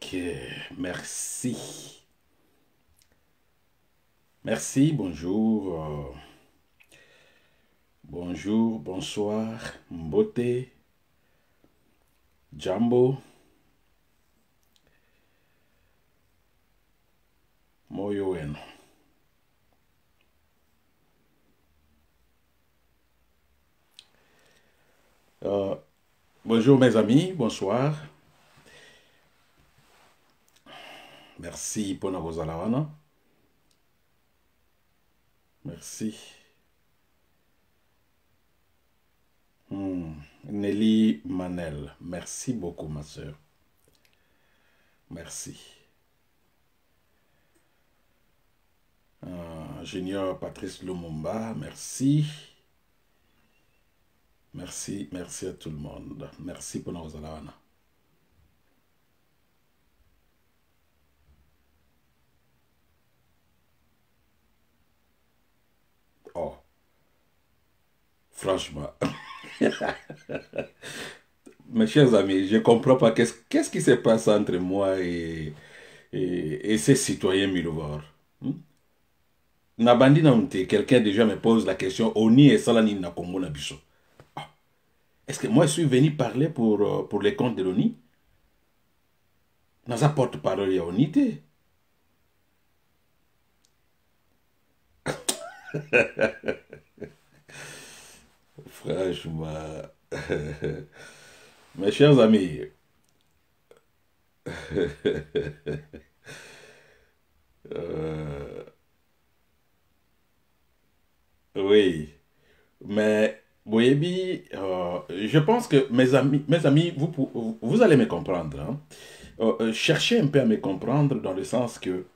Ok, merci. Merci, bonjour. Bonjour, bonsoir, Mbote, Jambo, Moyoen. Bonjour mes amis, bonsoir. Merci pour vos alawana. Merci. Nelly Manel, merci beaucoup ma soeur. Merci. Junior Patrice Lumumba, merci. Merci, merci à tout le monde. Merci pour vos alawana. Oh, franchement. Mes chers amis, je ne comprends pas qu'est-ce qui se passe entre moi et ces citoyens milivores. Nabandi na unte, quelqu'un déjà me pose la question, Oni et Salani na Congo na biso. Est-ce que moi je suis venu parler pour les comptes de l'ONI? Naza porte-parole ya Oni te. Franchement. Mes chers amis. Oui. Mais, Boyebi, je pense que mes amis vous allez me comprendre. Hein. Cherchez un peu à me comprendre dans le sens que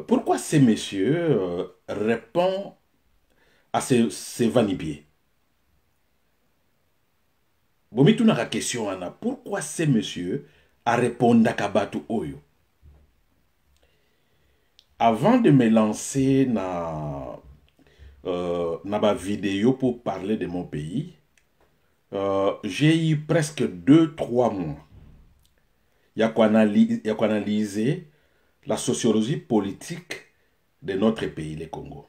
pourquoi ces messieurs répondent à ces vanipiés. Bomi tuna ka question ana, pourquoi ces messieurs a répondu à Kabatu Oyo? Avant de me lancer dans ma vidéo pour parler de mon pays, j'ai eu presque 2-3 mois. Il y a quoi analyser la sociologie politique de notre pays, le Congo.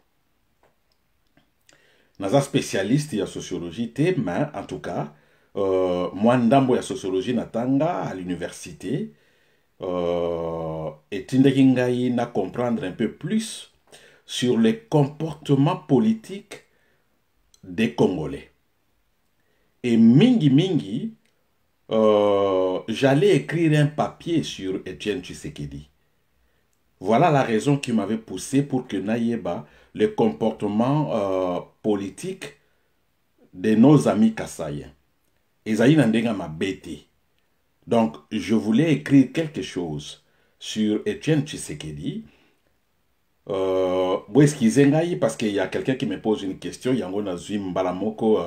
Naza spécialiste en sociologie, mais en tout cas, moi ndambo ya sociologie natanga à l'université, et tindekingai na comprendre un peu plus sur les comportements politiques des Congolais. Et mingi, j'allais écrire un papier sur Etienne Tshisekedi. Voilà la raison qui m'avait poussé pour que Naïeba, le comportement politique de nos amis Kassaïens. Esaïe Nandenga m'a bêté. Donc, je voulais écrire quelque chose sur Etienne Tshisekedi. Parce qu'il y a quelqu'un qui me pose une question. Il y a un Mbalamoko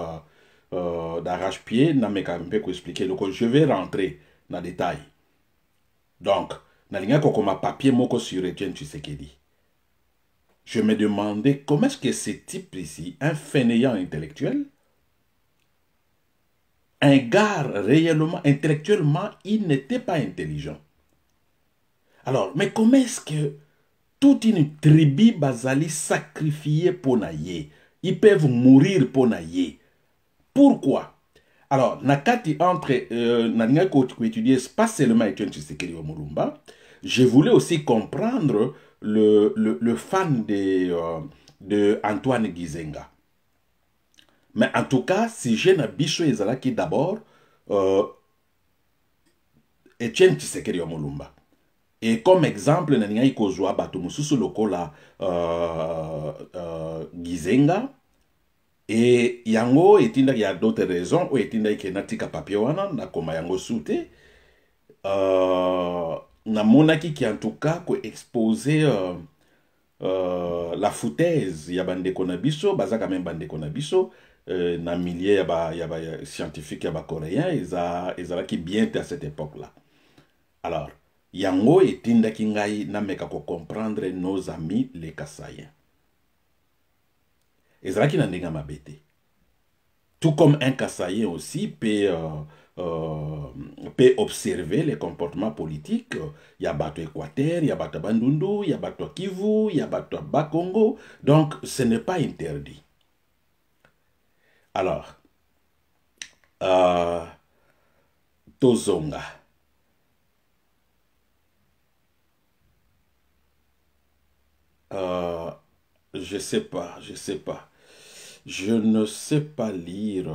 d'arrache-pied. Donc, je vais rentrer dans le détail. Donc, je papier moko sur Etienne Tshisekedi. Je me demandais comment est-ce que ce type ici, un fainéant intellectuel, un gars réellement, intellectuellement, il n'était pas intelligent. Alors, mais comment est-ce que toute une tribu basali sacrifiée pour naïe, ils peuvent mourir pour naïe? Pourquoi? Alors, nakati entre nanga ko étudier pas seulement Etienne Tshisekedi au Mulumba, je voulais aussi comprendre le fan de Antoine Gizenga. Mais en tout cas, si j'ai un bicho ezalaki d'abord, Etienne Tshisekedi au Mulumba. Et comme exemple, nanga ikozwa bato mususu lokola Gizenga. Et yango etinda il y a d'autres raisons ou etinda ikenatika papier wana na koma yango sute na monaki qui en tout cas ko exposer la foutaise ya bande konabiso bazaka même bande konabiso na milieu ya ba scientifique ya ba coréen ezala qui bien à cette époque là. Alors yango etinda ki ngai na meka ko comprendre nos amis les Kassaïens. Ezalaki na ndenga mabete. Tout comme un Kassaïen aussi peut peut observer les comportements politiques. Il y a Bato Équateur, il y a Bato Bandundu, il y a Bato Kivu, il y a Bato Bakongo. Donc, ce n'est pas interdit. Alors, Tozonga. Je sais pas, je sais pas. Je ne sais pas lire.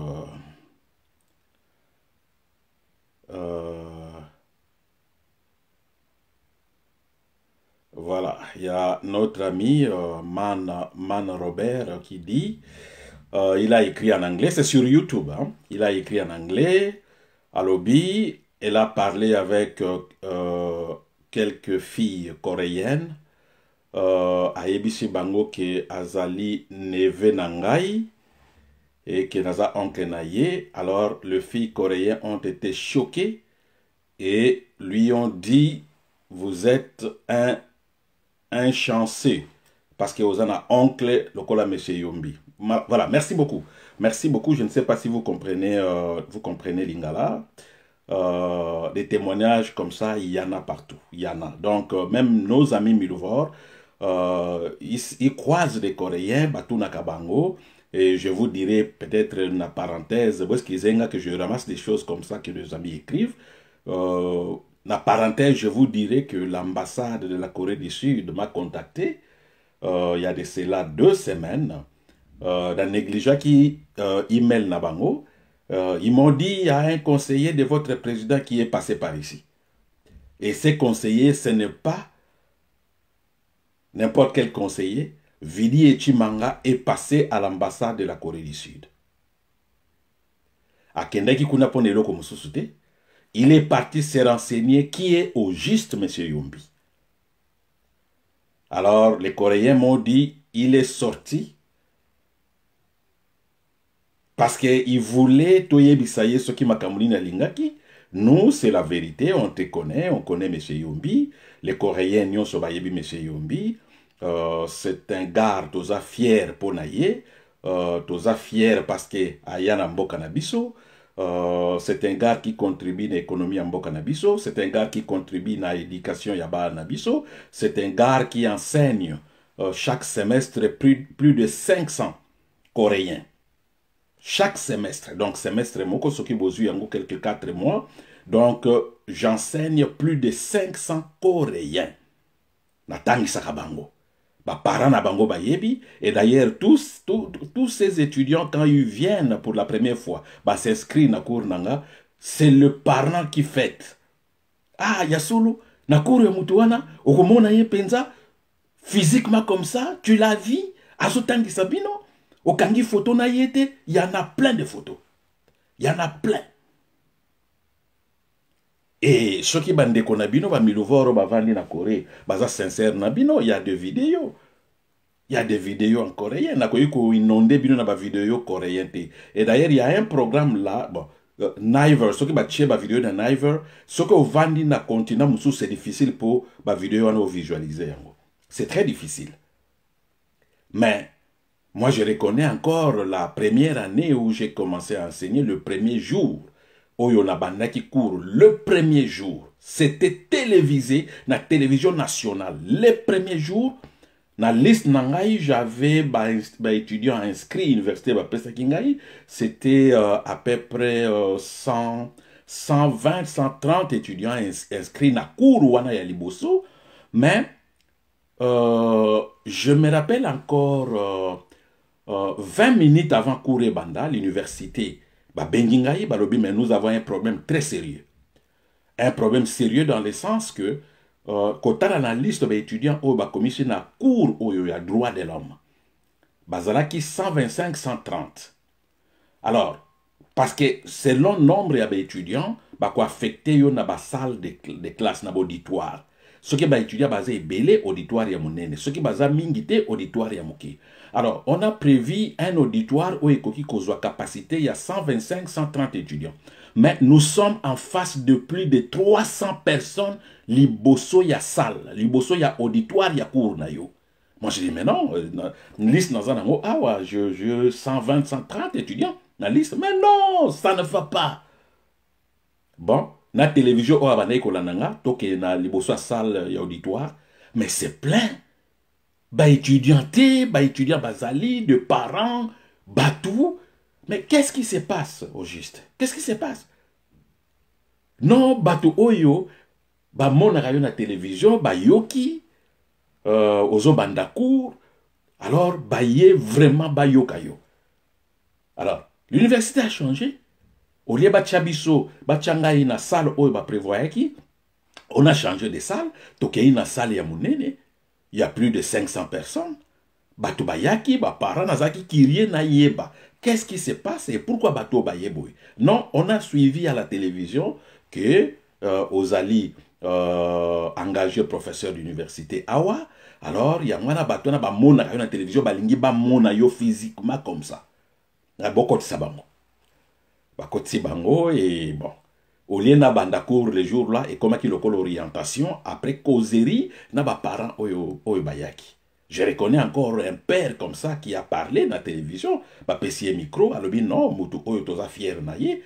Voilà, il y a notre ami Man Robert qui dit, il a écrit en anglais, c'est sur YouTube, hein? Il a écrit en anglais, à lobby, elle a parlé avec quelques filles coréennes, à Ebisi Bango ke Azali Neve Nangai, et que naza oncle naye. Alors les filles coréennes ont été choquées et lui ont dit, vous êtes un chanceux parce que vous avez un oncle lokola monsieur Yombi. Voilà, merci beaucoup. Merci beaucoup. Je ne sais pas si vous comprenez Lingala. Des témoignages comme ça, il y en a partout. Il y en a. Donc, même nos amis Milouvor, ils croisent des Coréens, Batuna Kabango, et je vous dirai peut-être une parenthèse, parce qu'ils aiment que je ramasse des choses comme ça que nos amis écrivent. La parenthèse, je vous dirai que l'ambassade de la Corée du Sud m'a contacté il y a de cela 2 semaines, dans négligent qui email Nabango. Ils m'ont dit, il y a un conseiller de votre président qui est passé par ici. Et ces conseillers, ce n'est pas n'importe quel conseiller. Vili Echimanga est passé à l'ambassade de la Corée du Sud. À Kendaki Kunaponelo comme sous-souté, il est parti se renseigner qui est au juste M. Yombi. Alors, les Coréens m'ont dit, il est sorti parce qu'il voulait toyebisaye ce qui m'a kamulina lingaki. Nous, c'est la vérité, on te connaît, on connaît M. Yombi. Les Coréens n'y ont sobayebi M. Yombi. C'est un gars, toza fier pour naye, toza fier parce que ayana mboka na biso. C'est un gars qui contribue à l'économie en Mboka Nabiso. C'est un gars qui contribue à l'éducation Yaba Nabiso. C'est un gars qui enseigne chaque semestre plus de 500 Coréens. Chaque semestre. Donc, semestre, moko soki bozu yango quelques 4 mois. Donc, j'enseigne plus de 500 Coréens. Natangi Sakabango. Parents na bango bayebi, et d'ailleurs tous ces étudiants quand ils viennent pour la première fois s'inscrivent na cour nanga, c'est le parent qui fête. Ah Yasulu na cour ya mutuana okomona ye penza physiquement comme ça, tu l'as vu azotangi sabino okangi photo na yete, il y en a plein de photos. Il y en a plein. Et ceux qui bande konabino ba milovoro ba vandi na Corée, baza sincère nabino, il y a des vidéos. Il y a des vidéos en coréen. Na koyiko inondé bino na ba vidéo coréen. Et d'ailleurs, il y a un programme là, bon, Naver, ceux qui ba tché ba vidéo na Naver, ceux qui vandi na continent moussou, c'est difficile pour ba vidéo à visualiser. C'est très difficile. Mais moi, je reconnais encore la première année où j'ai commencé à enseigner, le premier jour. Oyonabanda qui court le premier jour. C'était télévisé, na télévision nationale. Les premiers jours, na liste nangai, j'avais étudiants inscrits à l'université de Kingai. C'était à peu près 120, 130 étudiants inscrits na cours wana ya liboso. Mais je me rappelle encore 20 minutes avant cours banda, l'université. Mais nous avons un problème très sérieux. Un problème sérieux dans le sens que, quand on a la liste d'étudiants au commission à cours où il y a droit de l'homme, bazalaki 125, 130. Alors, parce que selon le nombre d'étudiants, quoi affecté dans la salle de classe, dans l'auditoire. Ce qui est étudiant basé belé auditoire ya monene, ce qui est mingité auditoire ya moki. Alors, on a prévu un auditoire où il y a capacité, il y a 125, 130 étudiants. Mais nous sommes en face de plus de 300 personnes, liboso ya salle, liboso ya auditoire ya cours na yo. Moi je dis mais non, liste dans un ango, ah ouais, je 120, 130 étudiants, la liste, mais non, ça ne va pas. Bon, na télévision o abana kolananga, toke na liboso salle ya auditoire, mais c'est plein. Ba étudianté, ba étudiant bazali, de parents, batou. Mais qu'est-ce qui se passe au juste? Qu'est-ce qui se passe? Non, batou oyo, ba mona rayon na télévision, ba yoki, ozo bandakour, alors ba ye vraiment ba yokayo. Alors, l'université a changé. Au lieu de chabiso, bachangai na salle oyo ba prévoyaki, on a changé de salle, tokei na salle ya munene, il y a plus de 500 personnes. Bato bayaki, ba parents nazaki kirie na yeba. Qu'est-ce qui se passe et pourquoi bato bayeboy? Non, on a suivi à la télévision que Ozali engagé professeur d'université Awa. Alors, il y a un bato na ba mona na la télévision balingi ba mona yo physiquement comme ça. Na boko tisabango. Bakoti bango et bon. Au lieu na banda cours les jours là et comment qu'il a l'orientation après causerie na ba parents oyo bayaki. Je reconnais encore un père comme ça qui a parlé dans la télévision, ba pesier micro, alobi non, mutu oyo toza fier na ye,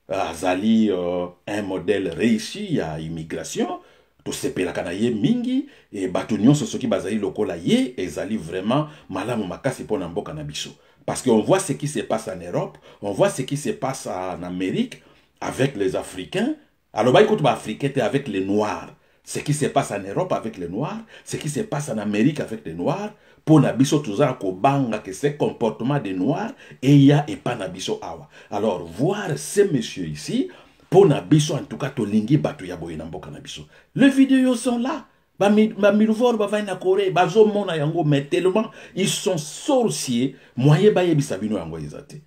azali un modèle réussi à immigration, to sepelaka na ye mingi et batu nyonso soki bazali lokola ye ezali vraiment malamu makasi pona mboka na biso. Parce qu'on voit ce qui se passe en Europe, on voit ce qui se passe en Amérique avec les Africains. Alors, bah, écoute, Africain, tu es avec les Noirs. Ce qui se passe en Europe avec les Noirs, ce qui se passe en Amérique avec les Noirs, pour Nabiso Touzara Kobanga, que c'est comportement des Noirs, et il y a et pas Nabiso Awa. Alors, voir ces messieurs ici, pour Nabiso, en tout cas, Tolingi Batu Yaboye Namboka Nabiso. Les vidéos sont là. Bamilvor bavaina Corée, bazo mona yango, mais tellement ils sont sorciers, moyen baye bisabino yango izate.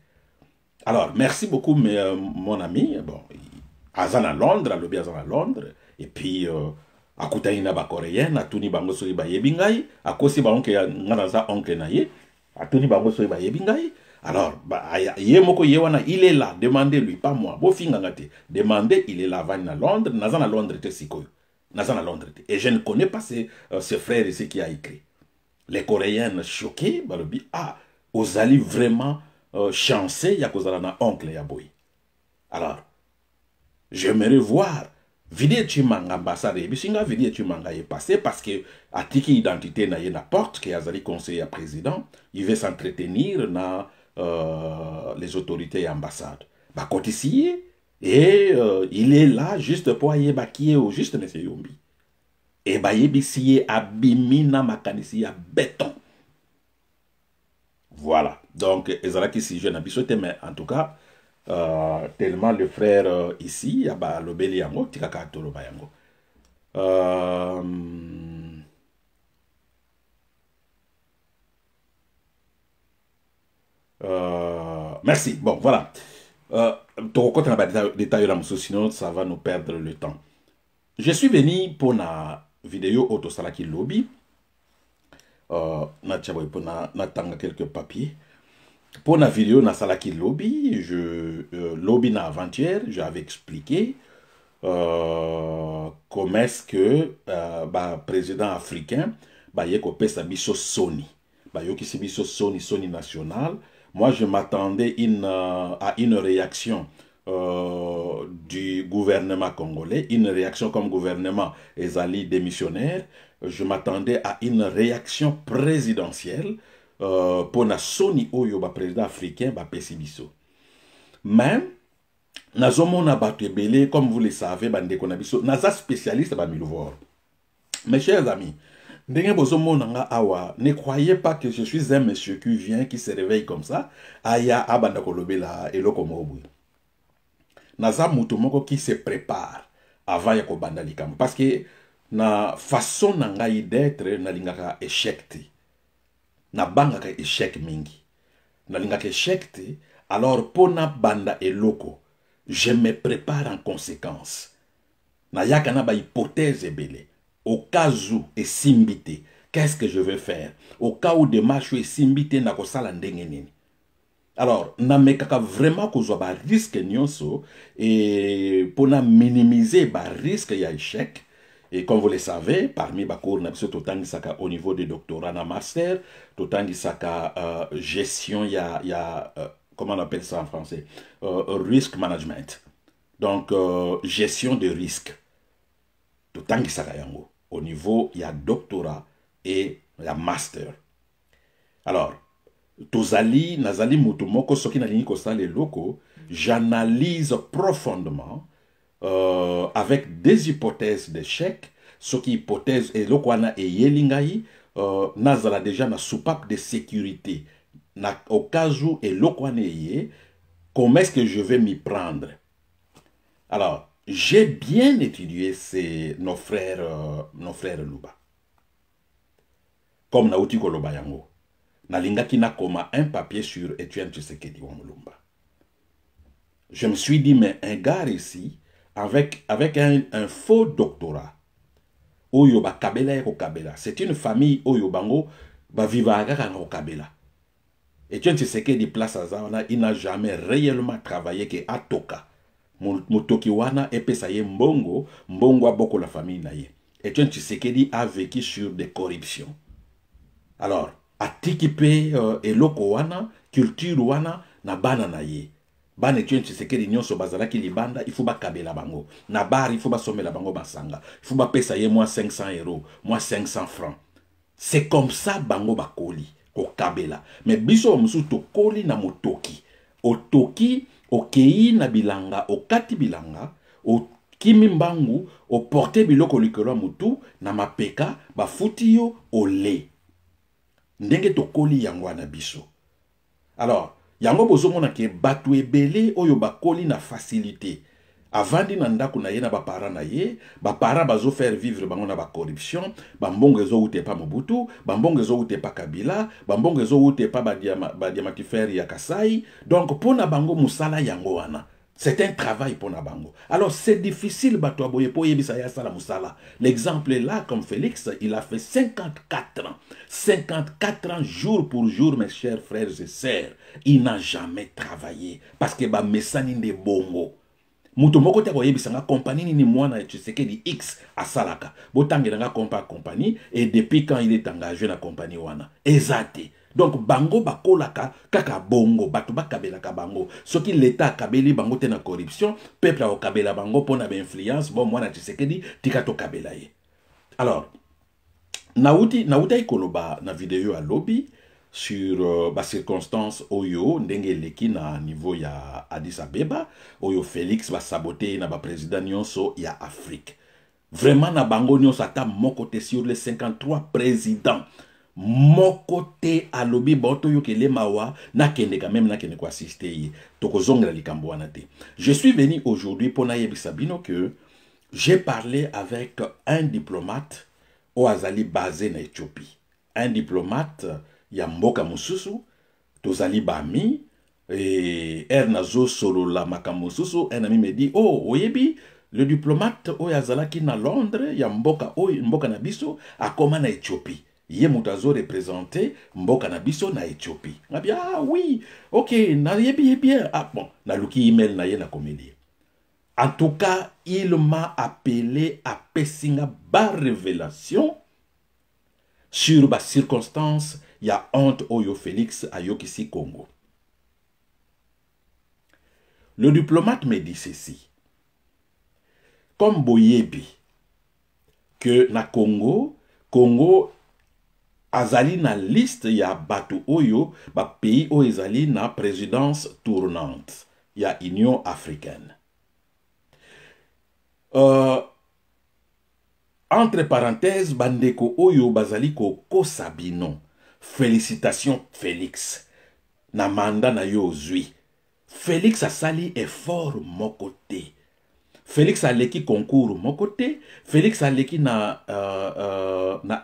Alors, merci beaucoup, mon ami. Bon, Azan à Londres, alobi Azan à Londres, et puis akutaina ba coréen, atuni bango soyi ba yebingai, akosi ba onke nganaza onke na ye, atuni bango soyi ba yebingai. Alors, ye moko ye wana, il est là, demandez-lui, pas moi. Bo finga ngate, demandez, il est là, vani à Londres, nazan à Londres te sikoyo. Nazan à Londres. Et je ne connais pas ce frère ici qui a écrit. Les Coréens choqués, balobi, ah, Ozali vraiment chancé, ya kozala na oncle ya boy. Alors, j'aimerais voir vidéo chimanga ambassade, bisinga vidéo chimanga est passé parce que atiki identité na ye na porte, qui azali conseiller à président, il veut s'entretenir na les autorités et ambassades. Bah, ici, et il est là juste pour aller bakier au juste monsieur Yombi. Et bah, il abimina makanisi ya béton. Voilà. Donc, ezalaki si je n'habite mais en tout cas, tellement le frère ici, ya ba lobeli yango, tikaka toloba yango. Merci. Bon, voilà. Sinon, ça va nous perdre le temps. Je suis venu pour la vidéo Autosalaki Lobby. Natanga quelques papiers. Pour la vidéo Nasalaki Lobby, lobby na avant-hier, j'avais expliqué comment est-ce que président africain yeko pesa biso Sony. Yoki si biso Sony national. Moi, je m'attendais à une réaction du gouvernement congolais, une réaction comme gouvernement ezali démissionnaire. Je m'attendais à une réaction présidentielle pour la Sony Oyo, président africain, Pesibiso. Mais, nazomona batebele, comme vous le savez, naza spécialiste Milvor. Mes chers amis, ne croyez pas que je suis un monsieur qui vient, qui se réveille comme ça. Aya abanda kolobela eloko mobu. Naza mutomoko qui se prépare avant ya kobanda likam. Parce que na façon nangai d'être na lingaka échec te. Na bangaka échec mingi. Na lingaka échec te. Alors pona banda eloko, je me prépare en conséquence. Na yakana ba hypothèse ebele. Au cas où et simbité, qu'est-ce que je vais faire? Au cas où démarche et simbité na kosala ndenge nini. Alors, na mekaka vraiment kozwa ba risque nyonso et pour na minimiser ba risque ya échec. Et comme vous le savez, parmi ba cours na biso totangi saka au niveau de doctorat na master, totangi saka gestion comment on appelle ça en français? Risk management. Donc, gestion de risque. Tout temps qui yango. Au niveau, il y a doctorat et la master. Alors, tozali, nazali mutumoko, soki nalingi kosala les locaux, j'analyse profondément avec des hypothèses d'échec, ce qui hypothèse et lokwana et yelingai, nazala déjà na soupape de sécurité, na au cas où et lokwana ye, comment est-ce que je vais m'y prendre? Alors, j'ai bien étudié nos frères Luba. Comme Naouti Koloba yango. Nalingaki na koma un papier sur Etienne Tshisekedi Wamulumba. Je me suis dit, mais un gars ici, avec un faux doctorat, Oyo ba Kabela et Kabela. C'est une famille Oyo Bango, ba viva aga au Kabela. Etienne Tshisekedi place à Zawana, il n'a jamais réellement travaillé que Atoka. Mutoki wana epesaye mbongo, mbongo a beaucoup la famille naye. Etienne Tshisekedi a vécu sur des corruptions. Alors, atikipe eloko wana, culture wana, na bana naye. Bana Etienne Tshisekedi nyonso bazala ki libanda, il faut ba kabela bango. Na bar, il faut ba sommer la bango basanga. Il faut ba pesaye moins 500 €, moins 500 francs. C'est comme ça bango bakoli, ko kabela. Mais biso musu to koli na motoki. Otoki, okei na bilanga, okati bilanga, okimi mbangu, oporte biloko likolo mutu, na mapeka, bafuti yo, ole. Ndenge tokoli yango na biso. Alors, yango bozomona ke batu ebele oyo bakoli na facilité. Avandi na ndako na ye na bapara na ye, bapara bazo faire vivre bango na ba corruption, bambongo ezo ute pa Mobutu, bambongo ezo ute pa Kabila, bambongo ezo ute pa ba diamatifere ya Kasai. Donc pona bango musala yango wana. C'est un travail pour na bango. Alors c'est difficile bato aboye po yebisa ya sala musala. L'exemple est là comme Félix, il a fait 54 ans. 54 ans jour pour jour mes chers frères et sœurs. Il n'a jamais travaillé parce que ba mesani de bongo. Mutu moko te koyebisanga compagnie ni mwana Tshisekedi X asalaka. Botangelanga compagnie et depuis quand il est engagé na compagnie wana. Ezate. Donc bango bakolaka kaka bongo batu bakabelaka bango. Soki l'état kabeli bango te na corruption, peuple a kabela bango pona ba influence bon mwana Tshisekedi tika to kabela ye. Alors nauti ikoloba na vidéo à lobby sur ba circonstance oyo ndenge leki na niveau ya Addis Abeba oyo Félix va saboter na ba président nyonso ya Afrique. Vraiment na bango nyonso ata moko te sur les 53 présidents moko te alobi boto yo kele mawa na kende quand même na kende ko assister ye tokozongela likambo wana te. Je suis venu aujourd'hui pour na yebisa bino que j'ai parlé avec un diplomate au Azali basé na Éthiopie. Un diplomate ya mboka mususu tozali bami et ernazo solo la makamususu un ami me dit oh oyebi le diplomate o yazalaki na Londres ya mboka na biso akoma na Éthiopie ye mutazo représenté mboka na biso na Éthiopie ngabi ah oui OK na yebi bien ah bon na luki email na ye na comédie. En tout cas il m'a appelé à pesinga ba révélation sur ba circonstance il y a honte Oyo Félix à Yokisi Congo. Le diplomate me dit ceci. Comme Boyebi, que na Congo azali na liste ya batu Oyo, ba pays o ezali na présidence tournante, ya Union africaine. Entre parenthèses, bandeko Oyo bazali ko sabino. Félicitations Félix. Na manda na yo zui. Félix a sali effort mon côté. Félix a leki concours mon côté. Félix a leki na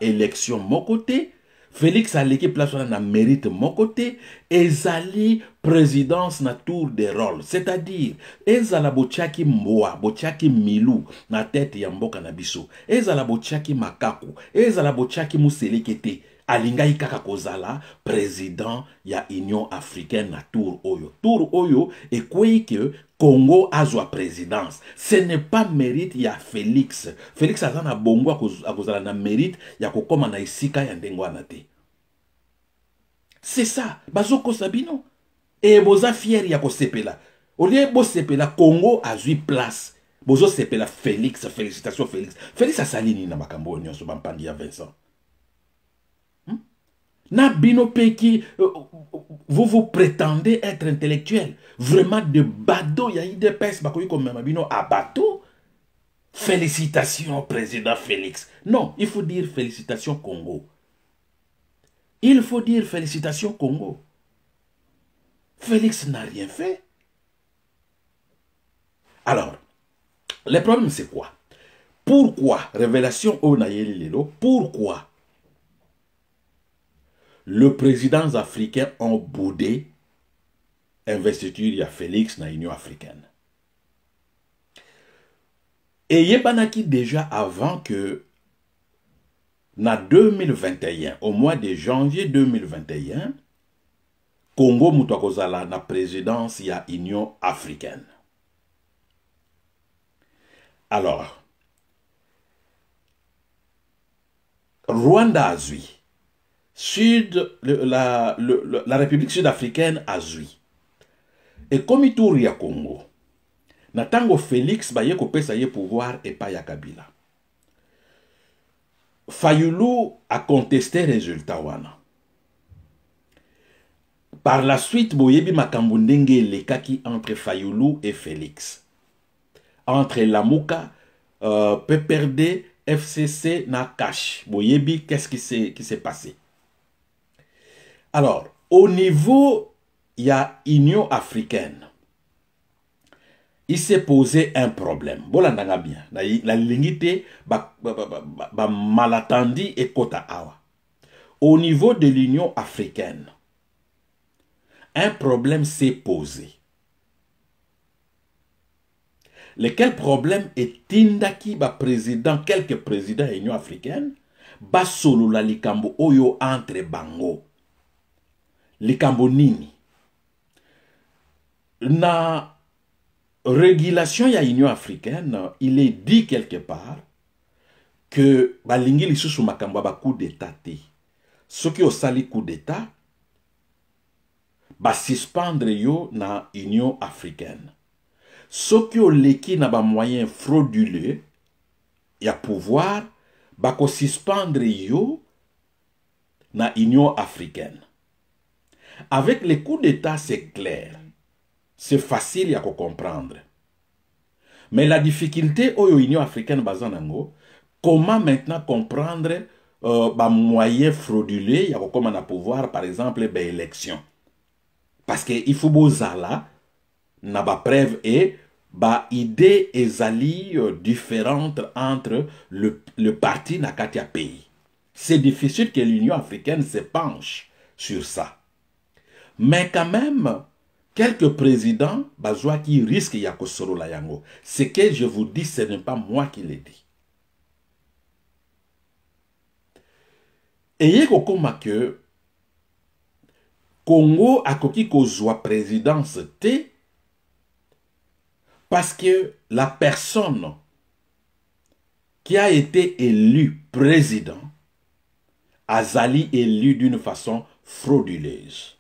élection mon côté. Félix a leki place na mérite mon côté. Ezali présidence na tour de rôle. C'est-à-dire, ezala bochaki mboa, bochaki milou na tête ya mboka na biso. Ezala bochaki makaku. Ezala bochaki muselekete. Alingai kaka kozala président ya Union africaine na tour oyo. Tour oyo et quoi que Congo azwa présidence. Ce n'est pas mérite ya Félix. Félix azana bongo a kozala na mérite ya kokoma na isika ya ndengwa na te. C'est ça. Bazoko sabino. Et boza fier ya kosepela. Au lieu de la Congo a 8 places. Bozo la Félix, félicitations Félix. Félix a salini na makambo nyon so bampandi ya Vincent. Na bino peki, vous prétendez être intellectuel. Vraiment de bado ya IDPS bakoyi comme bino à bateau. Félicitations président Félix. Non, il faut dire félicitations Congo. Il faut dire félicitations Congo. Félix n'a rien fait. Alors, le problème c'est quoi? Pourquoi, révélation au Nayeli Lelo, pourquoi le président africain ont boudé investiture à Félix dans l'Union africaine? Et Yebanaki déjà avant que, en 2021, au mois de janvier 2021, Congo Moutakozala na présidence ya Union africaine. Alors, Rwanda a zui. La République sud-africaine a zui. Et comme il tourne à Congo, Natango Félix baye ko pesa ye pouvoir et pas ya Kabila. Fayulu a contesté résultat wana. Par la suite, boyebi makambo ndenge lekaki entre Fayulu et Félix. Entre Lamuka, PPRD, FCC, na Cash. Boyebi, qu'est-ce qui s'est passé? Alors, au niveau, il y a Union africaine. Il s'est posé un problème. Bolandanga bien. La lignité, malatandi et kota awa. Au niveau de l'Union africaine, un problème s'est posé. Lequel problème est Tindaki, quelques présidents de l'Union africaine, basolo la likambo oyo entre bango. Likambo nini. Na régulation ya Union africaine, il est dit quelque part que balingi lisusu makambo ba coup d'état te. Ce qui au sali coup d'état ba suspendre yo na Union africaine. Ce qui au leki na ba moyen frauduleux ya pouvoir ba ko suspendre yo na Union africaine. Avec les coups d'état c'est clair. C'est facile à comprendre. Mais la difficulté au Union africaine bazanango, comment maintenant comprendre moyen frauduleux, il y a comment on a pouvoir, par exemple, élection. Parce que il faut bozala, n'a pas preuve et idée et ali différentes entre le parti na katia pays. C'est difficile que l'Union africaine se penche sur ça. Mais quand même, quelques présidents, bazwa qui risquent yakosoro la yango. Ce que je vous dis, ce n'est pas moi qui l'ai dit. Et yeko koma que Congo a koki kozwa présidence te parce que la personne qui a été élue président a zali élu d'une façon frauduleuse.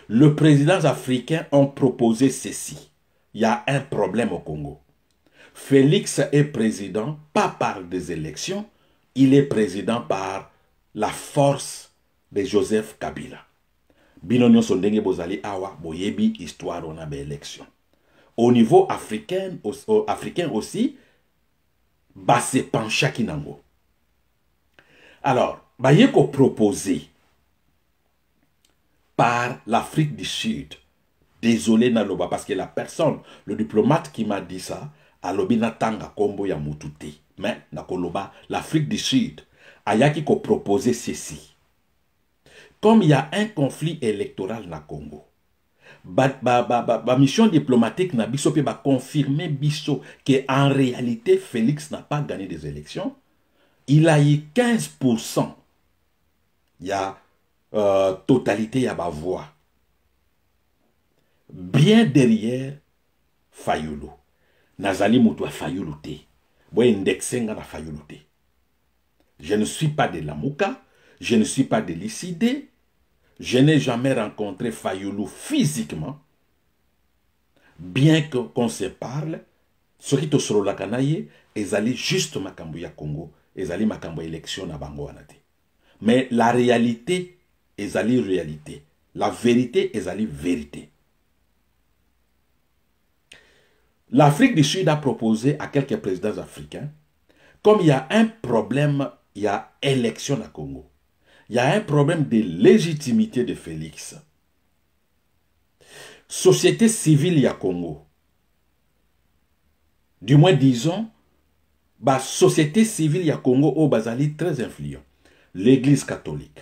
Le président africain a proposé ceci. Il y a un problème au Congo. Félix est président, pas par des élections, il est président par la force de Joseph Kabila. Binonyo sondenge bozali awa boyebi histoire on a be élection. Au niveau africain aussi, se pencha kinango. Alors, bayeko proposé par l'Afrique du Sud. Désolé Naloba, parce que la personne, le diplomate qui m'a dit ça, alobi natanga kombo ya mutute. Mais nakoloba, l'Afrique du Sud, ayaki ko proposé ceci. Comme il y a un conflit électoral na Congo, mission diplomatique na biso pe ba confirmer biso que en réalité Félix n'a pas gagné des élections. Il a eu 15%. Il y a totalité ya ba voix. Bien derrière Fayulu. Nazali mutu Fayulu te. Bo indexenga na Fayulu te. Je ne suis pas de Lamuka, je ne suis pas de l'ICD, Je n'ai jamais rencontré Fayulu physiquement, bien qu'on se parle. Ce qui te sera la canaille, ils allaient juste makambo ya Congo, ils allaient makambo élection na bango anate. Mais la réalité, ils allaient réalité. La vérité, ils allaient vérité. L'Afrique du Sud a proposé à quelques présidents africains, comme il y a un problème, il y a élection à Congo. Il y a un problème de légitimité de Félix. Société civile à Congo. Du moins, disons, la société civile à Congo au Bazali très influent. L'église catholique.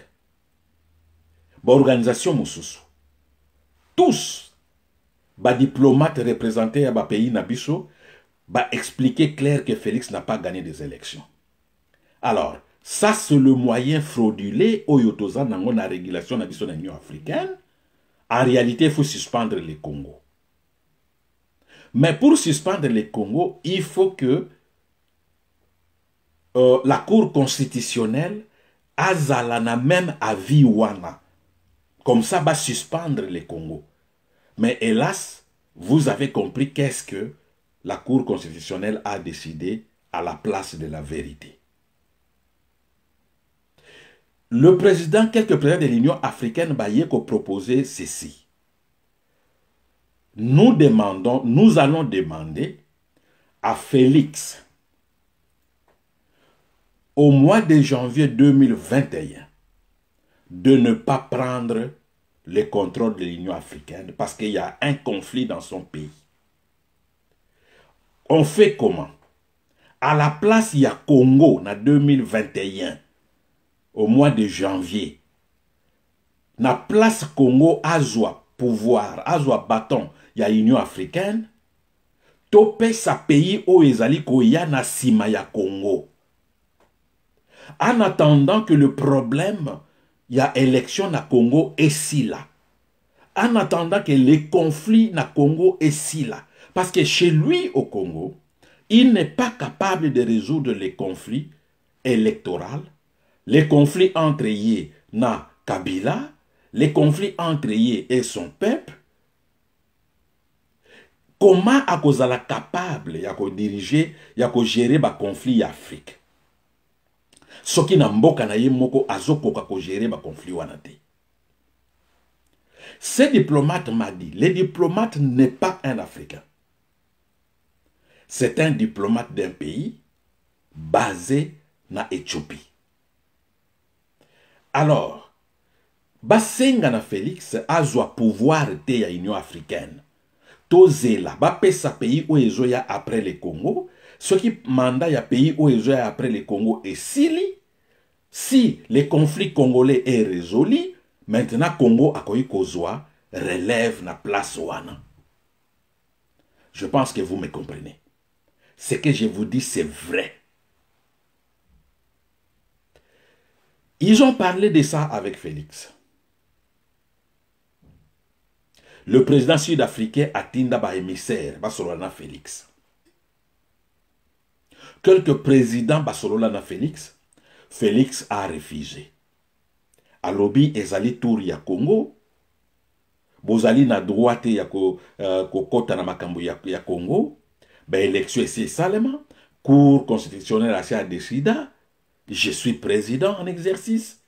L'organisation Moussousou. Tous, les diplomates représentés à pays Nabiso, expliquer clair que Félix n'a pas gagné des élections. Alors, ça c'est le moyen fraudulé au Yotoza dans la régulation de l'Union africaine. En réalité, il faut suspendre les Congo. Mais pour suspendre les Congo, il faut que la Cour constitutionnelle azalana même avis wana. Comme ça, va suspendre les Congo. Mais hélas, vous avez compris qu'est-ce que la Cour constitutionnelle a décidé à la place de la vérité. Le président, quelques présidents de l'Union africaine, ont proposé ceci. Nous allons demander à Félix, au mois de janvier 2021, de ne pas prendre le contrôle de l'Union africaine parce qu'il y a un conflit dans son pays. On fait comment? À la place, il y a Congo en 2021, au mois de janvier. Na place Congo, azwa pouvoir, azwa bâton, il y a l'Union africaine. Topé sa pays où ezali koya na sima ya Congo. En attendant que le problème, il y a élection na Congo et si là. En attendant que les conflits na Congo et si là. Parce que chez lui au Congo, il n'est pas capable de résoudre les conflits électoraux, les conflits entre Yé na Kabila, les conflits entre Yé et son peuple. Comment a kozala capable ya ko diriger, ya ko gérer ba conflit Afrique? Soki na mboka na ye moko azokoka ko gérer ba conflit wana te. Ce diplomate m'a dit, le diplomate n'est pas un Africain. C'est un diplomate d'un pays basé na Éthiopie. Alors, basenga na Félix azwa pouvoir te ya Union africaine. Tozela, bapesa pays où ezoya après le Congo, ce qui mandat ya pays où ezoya après le Congo est si le conflit congolais est résolu, maintenant Congo akoyi kozwa relève na place wana. Je pense que vous me comprenez. Ce que je vous dis, c'est vrai. Ils ont parlé de ça avec Félix. Le président sud-africain Atinda ba émissaire, Basolana Félix. Quelques présidents Basolana Félix, Félix a refusé. A lobby ezali tour ya Congo, bozali na droite ya kota na makambo ya Congo, ba élection ici salement, Cour constitutionnelle a décidé, je suis président en exercice,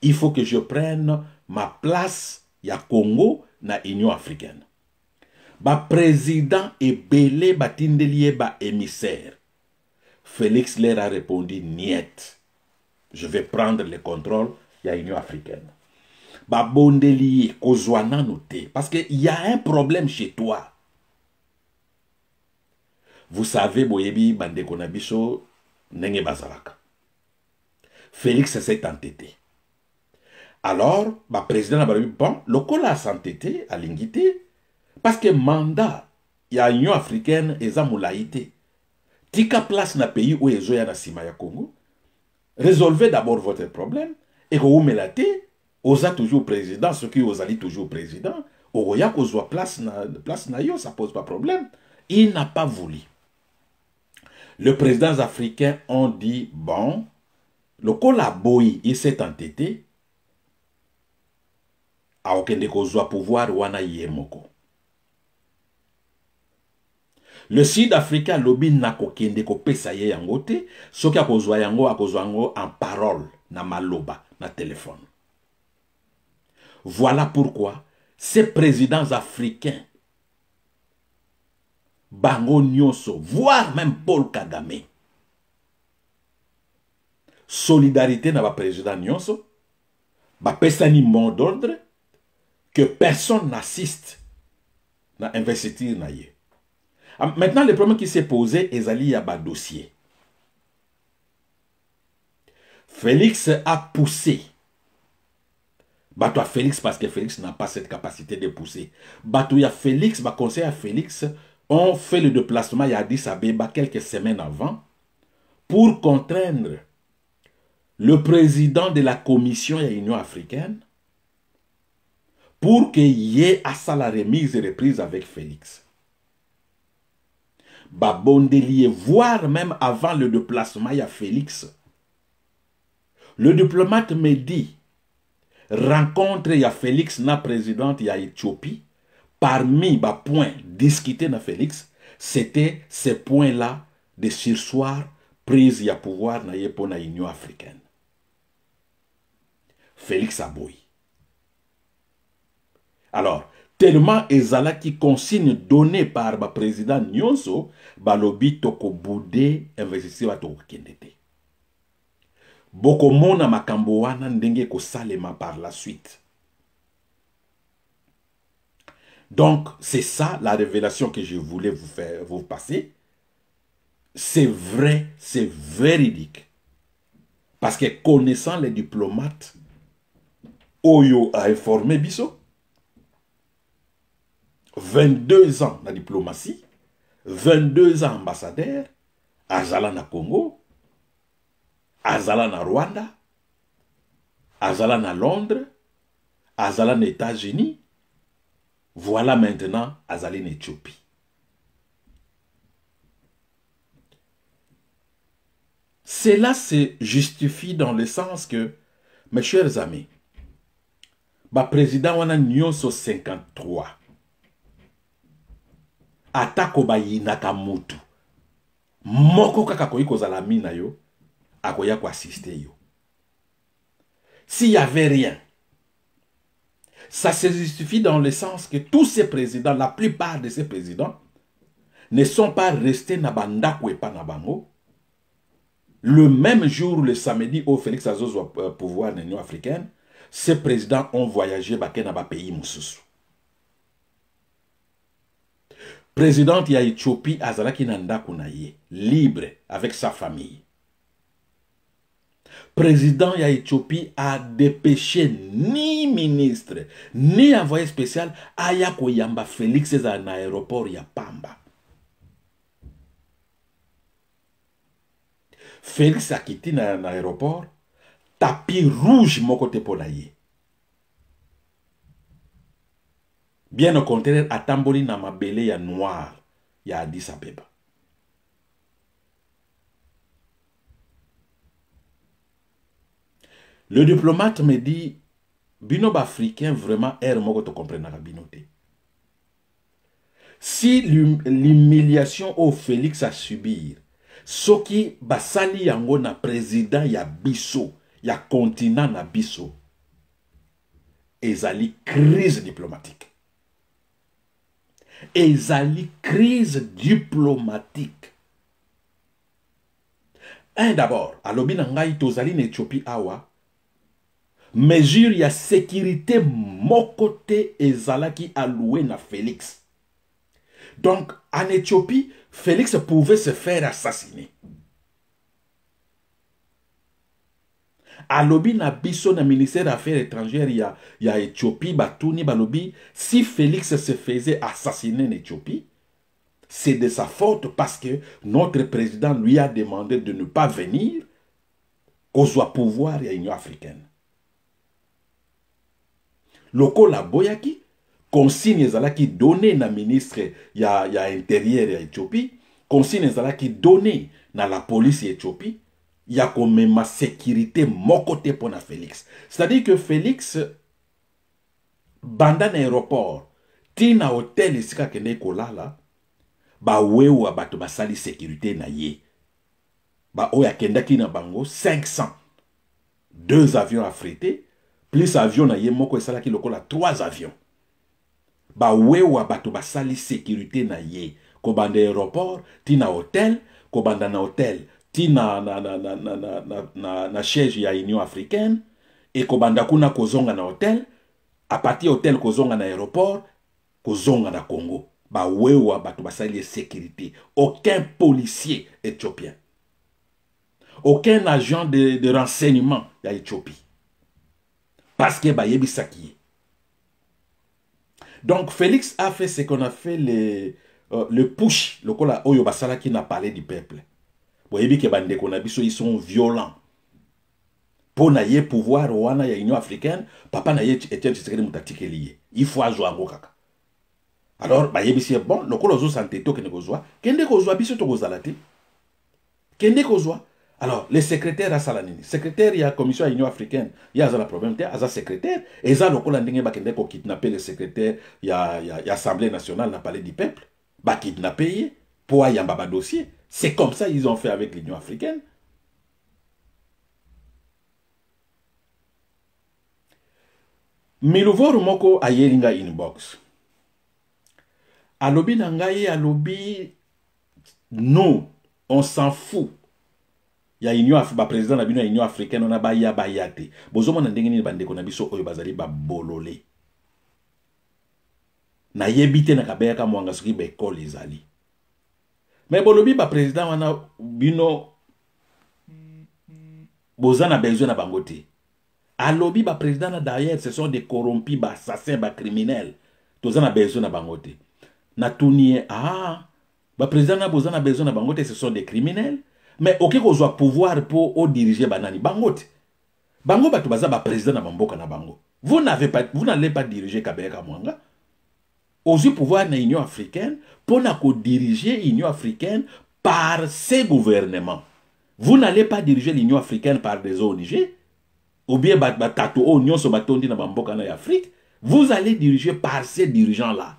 il faut que je prenne ma place ya Congo na Union africaine. Ba président et belé batindelie ba émissaire. Félix leur a répondu niet. Je vais prendre le contrôle de l'Union africaine. Ba bondeli kozwana noté parce que il y a un problème chez toi. Vous savez boyebi bande konabiso nenge bazalaka. Félix s'est entêté. Alors, le président a dit, bon, le col a s'entêté à l'ingité, parce que mandat, il y a l'Union africaine et ça moulaïté. Tika place na pays où il y a na sima ya Congo, résolvez d'abord votre problème, et vous mettez, vous êtes toujours président, ceux qui vous allez toujours président, vous avez place na yo, ça pose pas problème. Il n'a pas voulu. Les présidents africains ont dit, bon, le col a boyi, il s'est entêté, aokende kozwa pouvoir wana yemoko. Le Sud-Africain lobi nakokende kopesa ye yango te, soki akozwa yango en parole na maloba na téléphone. Voilà pourquoi ces présidents africains bango nyonso, voire même Paul Kagame, solidarité na ba président nyonso, ba pesani mot d'ordre que personne n'assiste na investiture na ye. Maintenant, le problème qui s'est posé est ali ya ba dossier. Félix a poussé. Bato à Félix parce que Félix n'a pas cette capacité de pousser. Bato ya Félix, ba conseil à Félix ont fait le déplacement à Addis Abeba quelques semaines avant pour contraindre le président de la commission de l'Union africaine pour qu'il y ait à ça la remise et reprise avec Félix. Babondelier, voire même avant le déplacement, il y a Félix. Le diplomate me dit, rencontre, il y a Félix, na présidente, il y a Éthiopie. Parmi les points discutés na Félix, c'était ces points-là de sursoir prise il pouvoir na l'Union africaine. Félix Aboy. Alors, tellement ezala qui consigne donnée par le président Nyonso, balobi toko boudé investisseur toko kendete. Boko mona makambo wana ndenge ko salema par la suite. Donc, c'est ça la révélation que je voulais vous passer. C'est vrai, c'est véridique. Parce que connaissant les diplomates, Oyo a informé Bisso. 22 ans na diplomatie, 22 ans ambassadeur, azala na Congo, azala na Rwanda, azala na Londres, azala na États-Unis, voilà maintenant azali na Éthiopie. Cela se justifie dans le sens que, mes chers amis, le président wana nyonso 53, atako bayinaka mutu moko kaka koyi kozala mina yo akoya ko assister yo. S'il y avait rien, ça se justifie dans le sens que tous ces présidents, la plupart de ces présidents ne sont pas restés na bandako et pas na bango. Le même jour, le samedi où Félix Azozo a pouvoir dans l'Union africaine, ces présidents ont voyagé dans ba pays mususu. Président ya Éthiopie azalaki nanda kunaye, libre avec sa famille. Président ya Éthiopie a dépêché ni ministre, ni envoyé spécial aya koyamba Félix à l'aéroport ya Pamba. Félix a quitté l'aéroport, tapis rouge mon côté pour l'aïe. Bien au contraire, à Tamboli na mabele ya noir, ya Addis Abeba. Le diplomate me dit, binob africain vraiment est moko to comprendre la binoté. Si l'humiliation au Félix a subir, ce qui basali yango na président ya biso, ya continent na biso, ezali crise diplomatique. Ezali crise diplomatique. Un d'abord, alobi na ngai tozali na Éthiopie awa, mesure ya sécurité mokote ezalaki alloué na Félix. Donc, en Éthiopie, Félix pouvait se faire assassiner. Alobi na biso na ministère des Affaires étrangères ya Éthiopie, Batouni Balobi, si Félix se faisait assassiner en Éthiopie, c'est de sa faute parce que notre président lui a demandé de ne pas venir au soit pouvoir de l'Union africaine. Loko la boyaki, consigne ezalaki donné na ministre ya intérieur ya Éthiopie, consigne ezalaki donné na la police ya Éthiopie, ya comme ma sécurité mon côté pour na Félix. C'est-à-dire que Félix banda na aéroport tina hotel esika kende kolala ba wewa bato basali sécurité na ye ba oya kendaki na bango 500 2 avions affrétés plus avion na ye moko esalaki lokola 3 avions ba wewa bato basali sécurité na ye ko banda aéroport tina hotel ko banda na hotel tina na siège ya Union africaine et ko banda kuna kozonga na hotel à partir hotel kozonga na aéroport kozonga na Congo ba wewa bato basali sécurité aucun policier éthiopien aucun agent de renseignement ya Éthiopie parce que ba yebisaki. Donc Félix a fait ce qu'on a fait le push lokola oyo basala qui n'a parlé du peuple. Boyebi ke bande kona biso ils sont violents. Pour na ye pouvoir wana ya Union africaine, papa na ye Etienne Tshisekedi mutatike lié. Il faut azwa ngo kaka. Alors ba yebi c'est bon, lokola zo santé to kene kozwa, kende kozwa biso to kozala te. Kende kozwa. Alors, le secrétaire à Salanini, secrétaire il y a commission à l'Union africaine, il y a un problème, il y a un secrétaire, et ça, le Colanding va kidnapper le secrétaire, il y a l'Assemblée nationale, n'a parlé du peuple, va kidnapper, pour y avoir un dossier. C'est comme ça ils ont fait avec l'Union africaine. Milouvo Rumoko a yelinga inbox. Alobi nangaye, alobi, nous, on s'en fout. Il y a Union président de l'Union africaine, on a bayate. Bozomo na ndenge ni bande ko na biso oyo bazali ba bololé. Na yebite na kabeka mwanga soki be ekole ezali. Mais bolobi ba président wana bino bozana besoin na bangote. Alobi ba président na derrière ce sont des corrompus, ba assassins, ba criminels. Tozana besoin na bangote. Na tunie ba président na bozana besoin na bangote ce sont des criminels. Mais ok ko zwa pouvoir pour diriger banani bangote. Bango batu baza ba président na bamboka na bango. Vous n'allez pas diriger Kabeka Mwanga. Ozu pouvoir na Union africaine pour na ko diriger l'Union africaine par ses gouvernements. Vous n'allez pas diriger l'Union africaine par des ONG ou bien batato union so batondi na bamboka na Afrique. Vous allez diriger par ces dirigeants là.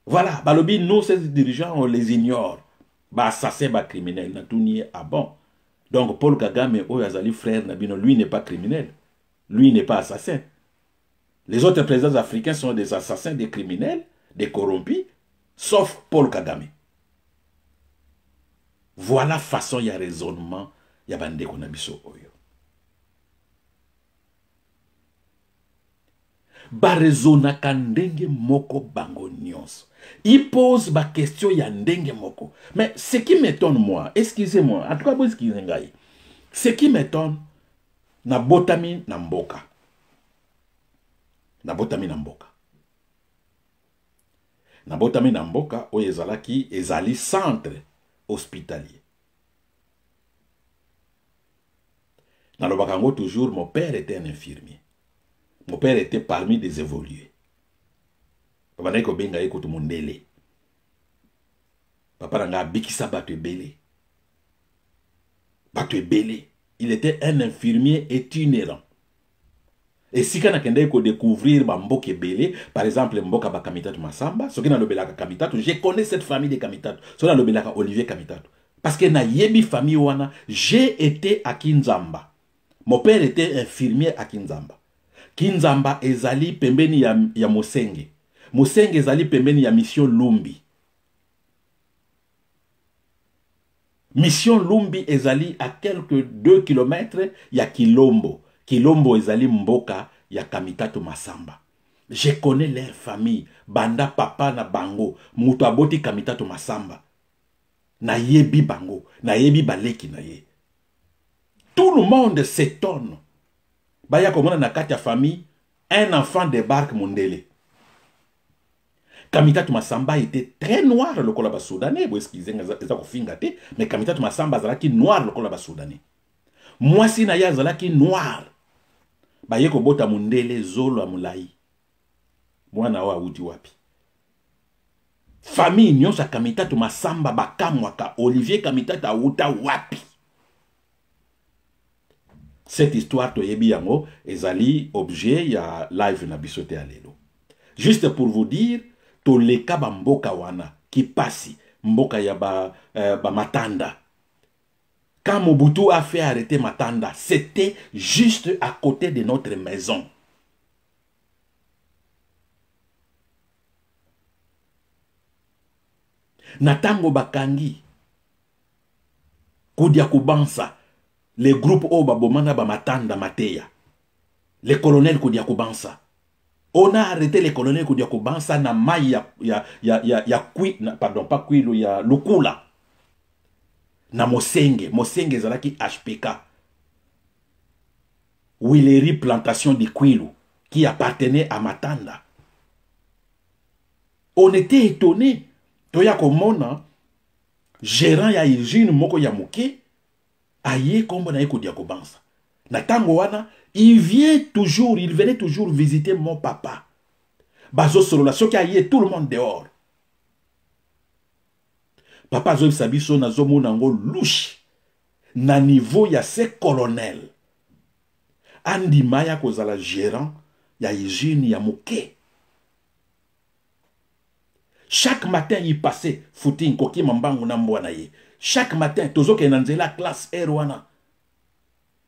Voilà, balobi nous ces dirigeants on les ignore. Ba assassin, ba criminel, na tout nié à bon. Donc Paul Kagame, Oyazali frère Nabino, lui n'est pas criminel. Lui n'est pas assassin. Les autres présidents africains sont des assassins, des criminels, des corrompus, sauf Paul Kagame. Voilà façon, il y a raisonnement, il y a bande konabiso oyo. Ba raisonna kandenge moko bango nyonso. Il pose ma question ya ndenge moko. Mais ce qui m'étonne moi, excusez-moi, en tout cas, ce qui m'étonne, na botami na mboka. Na botami na mboka. Na botami na mboka, o ezalaki, ezali centre hospitalier. Dans le Bakango, toujours, mon père était un infirmier. Mon père était parmi des évolués. Papa n'a pas benga écoute mon délai. Papa n'a pas bikisa battu belé. Battu belé. Il était un infirmier itinérant. Et si quand on a découvrir Mboke belé, par exemple Mboka ba Kamitatu Masamba, ce qui n'a le belaka Kamitatu, je connais cette famille de Kamitatu. Ce qui n'a le belaka Olivier Kamitatu. Parce que na yebi famille wana, j'ai été à Kinzamba. Mon père était infirmier à Kinzamba. Kinzamba ezali pembeni ya Mosenge. Mosenge ezali pembeni ya Mission Lumbi. Mission Lumbi ezali à quelques 2 km ya Kilombo. Kilombo ezali mboka ya Kamitatu Masamba. Je connais leur famille. Banda papa na bango. Mutu aboti Kamitatu Masamba. Na yebi bango. Na yebi baleki na ye. Tout le monde s'étonne. Baya komona na kati ya famille, un enfant débarque Mondele. Kamitatu Masamba était très noir le kolaba soudanais, mais Kamitatu Masamba zalaki noir le kolaba soudanais. Moi si na ya zalaki noir. Baya ko bota Mondele zolo amulai. Mwana wa uti wapi. Famille nyonso Kamitatu Masamba bakamwaka Olivier Kamitatu auta wapi. Cette histoire, toyebi yango, ezali objet, ya live na bisote alelo. Juste pour vous dire, to leka ba mboka wana, qui passe, mboka ya ba Matanda. Quand Mobutu a fait arrêter Matanda, c'était juste à côté de notre maison. Natango bakangi, Kudia Kubansa, les groupes Oba Bomana Bamatanda Mateya, les colonels Kudia Kubansa. On a arrêté les colonels Kudia Kubansa na mai pardon, pas Kwilu, ya Lukula. Na Mosenge zalaki HPK. Willery Plantation de Kwilu, qui appartenait à Matanda. On était étonnés. Toya komona, gérant ya usine moko ya muke, aye kombo na yeko diakobansa. Na tango wana, il venait toujours visiter mon papa. Bazo solola, so ki aye tout le monde dehors. Papa zo sabiso na zomo nango louche. Na niveau ya se colonel. Andi maya kozala gérant ya usine ya muke. Chaque matin, il passait, footing, koki mambangu na mbwana ye. Chaque matin, tozoke nanzela classe R1.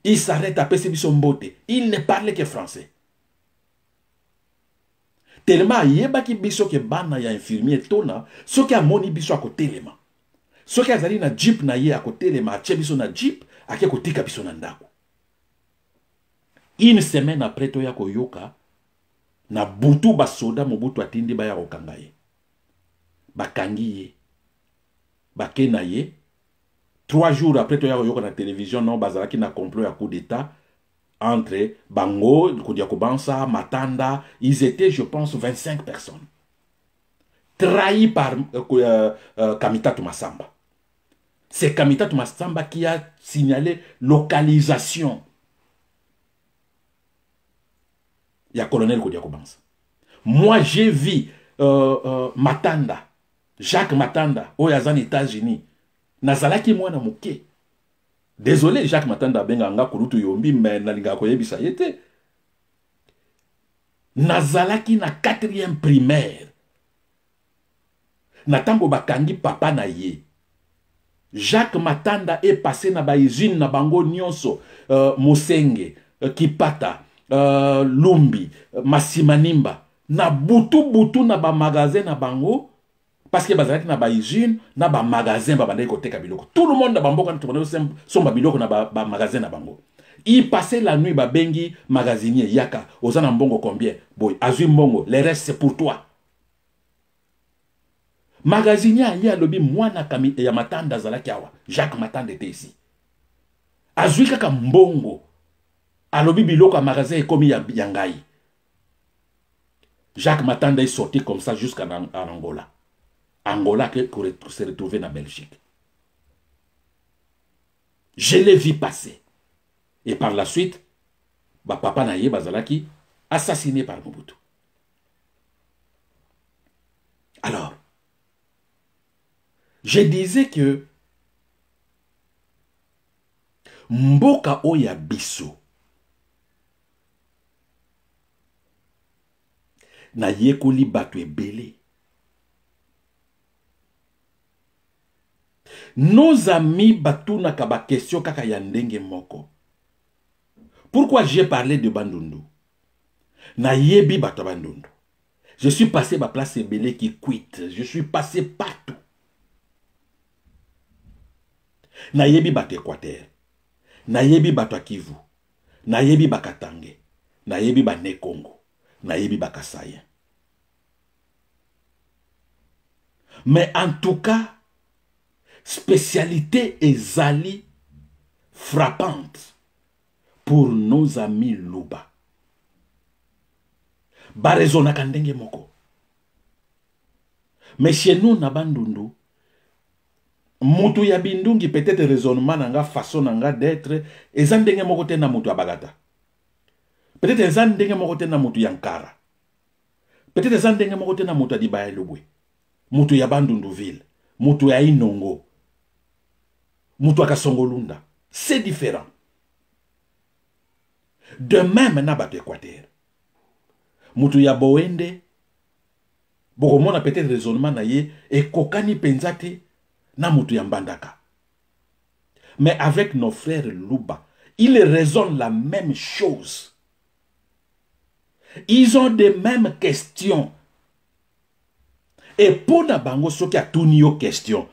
Il s'arrête à pesi biso mbote. Il ne parlait que français. Tellement yeba ki biso ke bana ya infirmier tona, so ki amoni biso ako telema. So ki azali na jeep na ye ako telema, ache biso na jeep, ake kotika biso na ndako. Une semaine après toya ko yoka, na butu basoda Mobutu atindi baya kokanga ye. Bakangi ye, bakena ye. 3 jours après, tu as vu la télévision, non, bazalaki na complot à coup d'état entre Bango, Kodiakobansa, Matanda. Ils étaient, je pense, 25 personnes. Trahis par Kamita Tumasamba. C'est Kamita Tumasamba qui a signalé localisation. Il y a colonel Kodiakobansa. Moi, j'ai vu Matanda. Jacques Matanda, aux États-Unis, Nazalaki mwana muke. Désolé, Jacques Matanda benganga kurutu yombi, mais nalinga koyebisa yete. Nazalaki na 4e primaire. Natango bakangi papa na ye. Jacques Matanda est passé na ba usine na bango nyonso, Mosenge, Kipata, Lumbi, Masimanimba. Na butu na ba magasin na bango. Parce que bazalaki na ba usine, na ba magasin ba bandai koteka biloko. Tout le monde na bamboka na tourner son ba biloko na ba magasin na bango. Il passait la nuit ba bengi magasinier yaka. Ozana mbongo combien? Boy, azui mbongo, le reste c'est pour toi. Magasinier ya lobi mwana kami ya Matanda zalaki awa. Jacques Matanda était ici. Azui kaka mbongo. Alobi biloko a magasin komi ya ngai. Jacques Matanda est sorti comme ça jusqu'à Angola. Angola pour se retrouver en Belgique. Je l'ai vu passer. Et par la suite, papa Naye Bazalaki, assassiné par Mobutu. Alors, je disais que Mboka Oya Biso na yekoli batu ebele. Nos amis batuna kaba question kaka ya ndenge moko. Pourquoi j'ai parlé de Bandundu? Na yebi bato Bandundu. Je suis passé par place ebele qui quitte. Je suis passé partout. Na yebi bato Équateur. Na yebi bato Kivu. Na yebi Bakatange. Na yebi ba ne Congo. Na yebi Bakasayen. Mais en tout cas, spécialité ezali frappante pour nos amis Luba. Barezona kandenge moko. Mais chez nous, na Bandundu, mutu ya bindungi peut-être raisonnement nanga façon nanga d'être, ezandenge moko te na mutu abagata. Peut-être ezandenge moko te na mutu yankara. Peut-être ezandenge moko te na mutu adibaya lubwe. Mutu ya Bandundu ville, mutu ya Inongo. Mutu Akasongolunda. C'est différent. De même na bato Équateur. Mutu ya boende bokomona peut-être raisonnement na ye et kokani penzate na mutu ya Mbandaka. Mais avec nos frères Luba, ils raisonnent la même chose. Ils ont des mêmes questions. Et pour na bango soki a tuni yo question,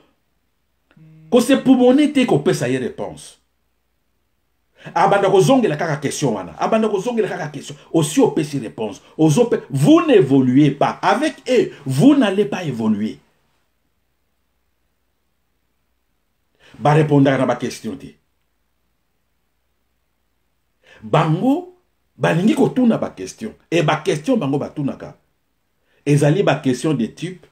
ko se pour monete ko pesa ye réponse. Abanda ko zongela kaka question wana. Abanda ko zongela kaka question. Aussi au pesi réponse. Vous n'évoluez pas. Avec eux, vous n'allez pas évoluer. Ba répondre à ma question te. Bango balingi ko tuna ba question. Et ba question bango ba tunaka. Ezali ba question de type.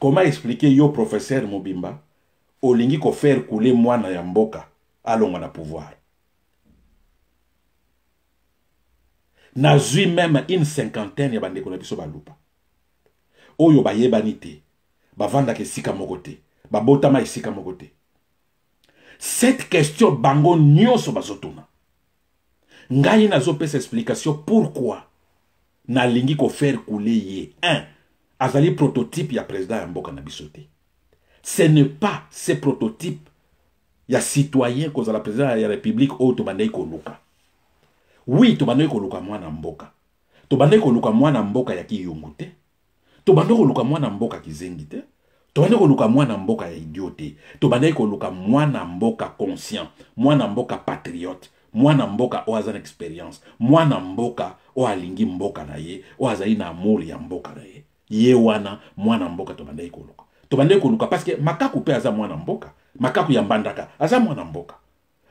Comment expliquer yo professeur Mobimba olingi ko faire couler mwana ya mboka alonga na pouvoir. Nazui même une cinquantaine ya bandeko na biso balupa. Oyo ba yebani te. Ba vanda ke sika mokote. Ba botama esika mokote. Cette question bango nyonso bazotuna. Ngai nazo pesa explication pourquoi na lingi ko faire couler ye. 1. Azali prototype ya président ya mboka na biso te. Ce n'est pas ce prototype ya citoyen koza la président ya république o to bandai ko luka. Oui, to bandai ko luka mwana mboka. To bandai ko luka mwana mboka ya kiyungu te. To bandai ko luka mwana mboka kizengi te. To bandai ko luka mwana mboka ya idiote. To bandai ko luka mwana mboka conscient, mwana mboka patriote, mwana mboka o azana expérience, mwana mboka o alingi mboka na ye, o azali na amour ya mboka na ye. Ye wana mwana mboka to bandai ko luka. To bandai ko luka parce que makaku pe aza mwana mboka. Makaku ya Mbandaka aza mwana mboka.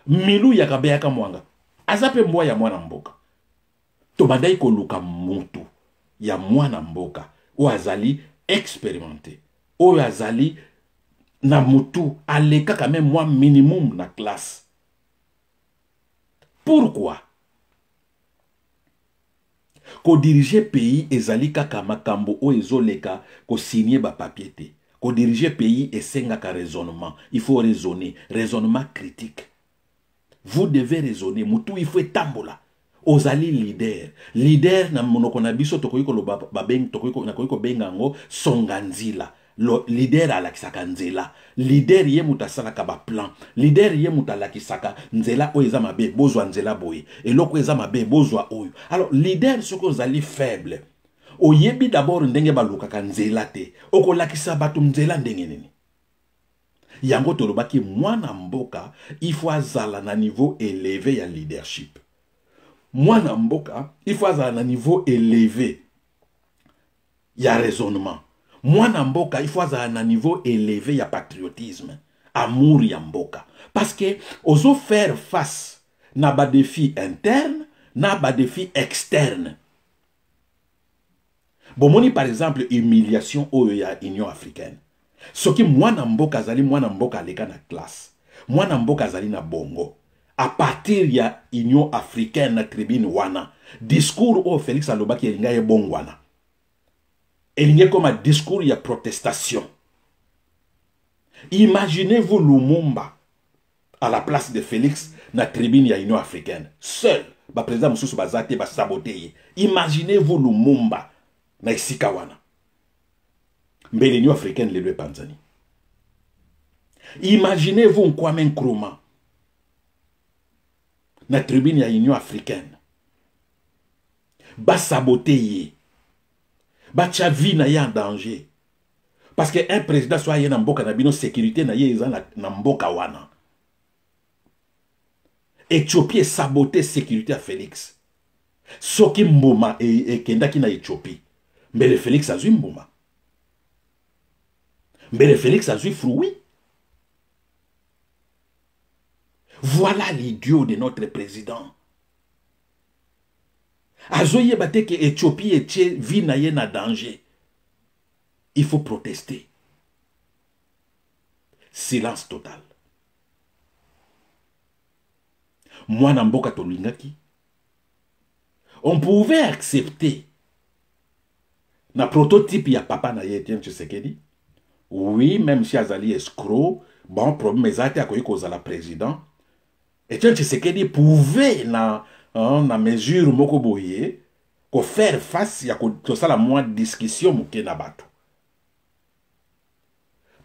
Milu ya Kabeyaka Mwanga aza pe mbwa ya mwana mboka. To bandai ko luka mutu ya mwana mboka o azali expérimenté. O azali na mutu aleka quand même moi minimum na classe. Pourquoi? Ko diriger pays ezali kaka makambo o ezoleka ko signer ba papier te. Ko diriger pays et sengaka raisonnement. Il faut raisonner. Raisonnement critique. Vous devez raisonner. Mutu il faut tambola. Ozali leader. Leader na monoko na biso tokoyiko lo babeng tokoyiko na koyiko bengango songanzila. Leader alakisaka nzela. Leader ye mutasala ka ba plan. Leader ye mutalakisaka nzela o eza mabe bozwa nzela boye. Eloko eza mabe bozwa oyo. Alors leader soko ozali faible. Oyebi d'abord ndenge balukaka nzela te. Oko lakisa batu nzela ndenge nini. Yango tolobaki mwana mboka il faut azala na niveau élevé ya leadership. Mwana mboka il faut azala na niveau élevé ya raisonnement. Mwana mboka il faut azala na niveau élevé ya patriotisme, amour ya mboka. Parce que ozo faire face na ba défi interne, na ba défi externe. Bomoni par exemple humiliation oyo ya Union africaine. Soki mwana mboka azali mwana mboka aleka na classe. Mwana mboka azali na bongo. À partir ya Union africaine na tribune wana. Discours o Félix alobaki elinga ye bongwana. Elinga comme un discours ya protestation. Imaginez-vous Lumumba à la place de Félix na tribune ya Union africaine. Seul, ba président Moussou Bazate ba saboter. Imaginez-vous Lumumba na isika wana. Mbele l'Union africaine le Tanzanie. Imaginez-vous Kwame Nkrumah na tribune ya Union africaine. Ba saboter ye. Ba chavi na ye en danger. Parce que un président soit ye na mboka na bino sécurité na ye eza na mboka wana. Éthiopie saboter sécurité à Félix. Soki mboma et kendaki na Éthiopie. Mbele Félix a zui mboma. Mbele Félix a zui fruit. Voilà l'idiot de notre président. Azoye bate que Éthiopie et vie na ye na danger. Il faut protester. Silence total. Moi na mboka tolingaki. On pouvait accepter na prototype ya papa na ye Etienne Tshisekedi. Oui, même si Azali escroc, bon problème ezate akoyi kozala président. Etienne Tshisekedi pouvait na mesure moko boye ko faire face ya ko sala moins discussion moke na bato.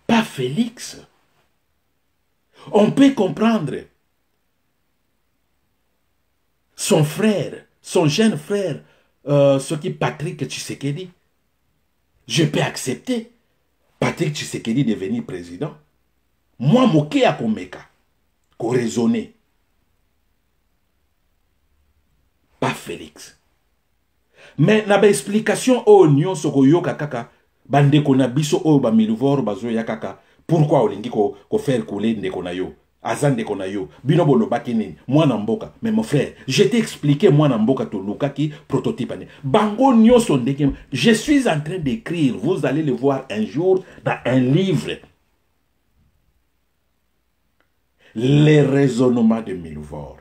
Pas Félix. On peut comprendre son frère, son jeune frère, ce qui Patrick Tshisekedi. Je peux accepter Patrick Tshisekedi devenir président. Moi, moke ya komeka, ko raisonner. Pas Félix. Mais na ba explication o nyonso ko yoka kaka bandeko na biso o ba milivor bazo ya kaka pourquoi olingi ko faire couler ndeko na yo azan ndeko na yo bino bolobaki nini mwana mboka. Mais mon frère, je t'ai expliqué mwana mboka to lukaki prototype ane bango nyonso ndeke. Je suis en train d'écrire, vous allez le voir un jour dans un livre, les raisonnements de Milivor.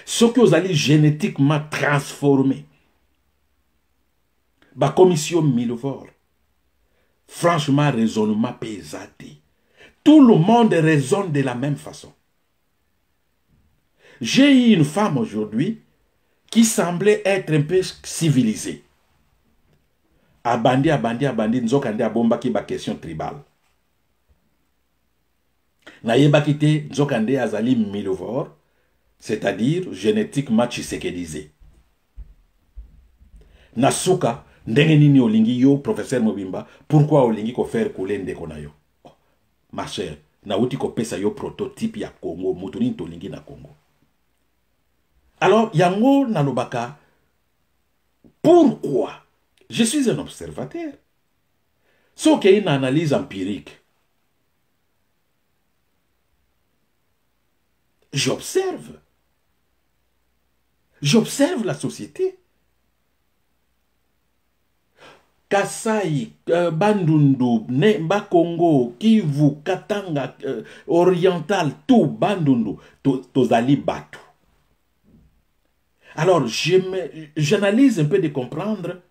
Ce que vous allez génétiquement transformer. La commission Milivor. Franchement, raisonnement pesati. Tout le monde raisonne de la même façon. J'ai eu une femme aujourd'hui qui semblait être un peu civilisée. Abandi, nzokande abomba ki ba question tribale. Nayeba kite nzokande azali Milivor. C'est-à-dire génétiquement tshisekedisé. Nasuka, ndenge nini olingi yo, professeur Mobimba, pourquoi olingi ko faire couler ndeko na yo? Oh, ma chère, na uti ko pesa yo prototype ya Congo, mutuni tolingi na Congo. Alors, yango nalobaka, pourquoi? Je suis un observateur. Sauf qu'il y a une analyse empirique. J'observe. J'observe la société. Kasai, Bandundu, Nemba Congo, Kivu, Katanga, Oriental, tout, Bandundu, Tozali Batu. Alors, j'analyse un peu de comprendre,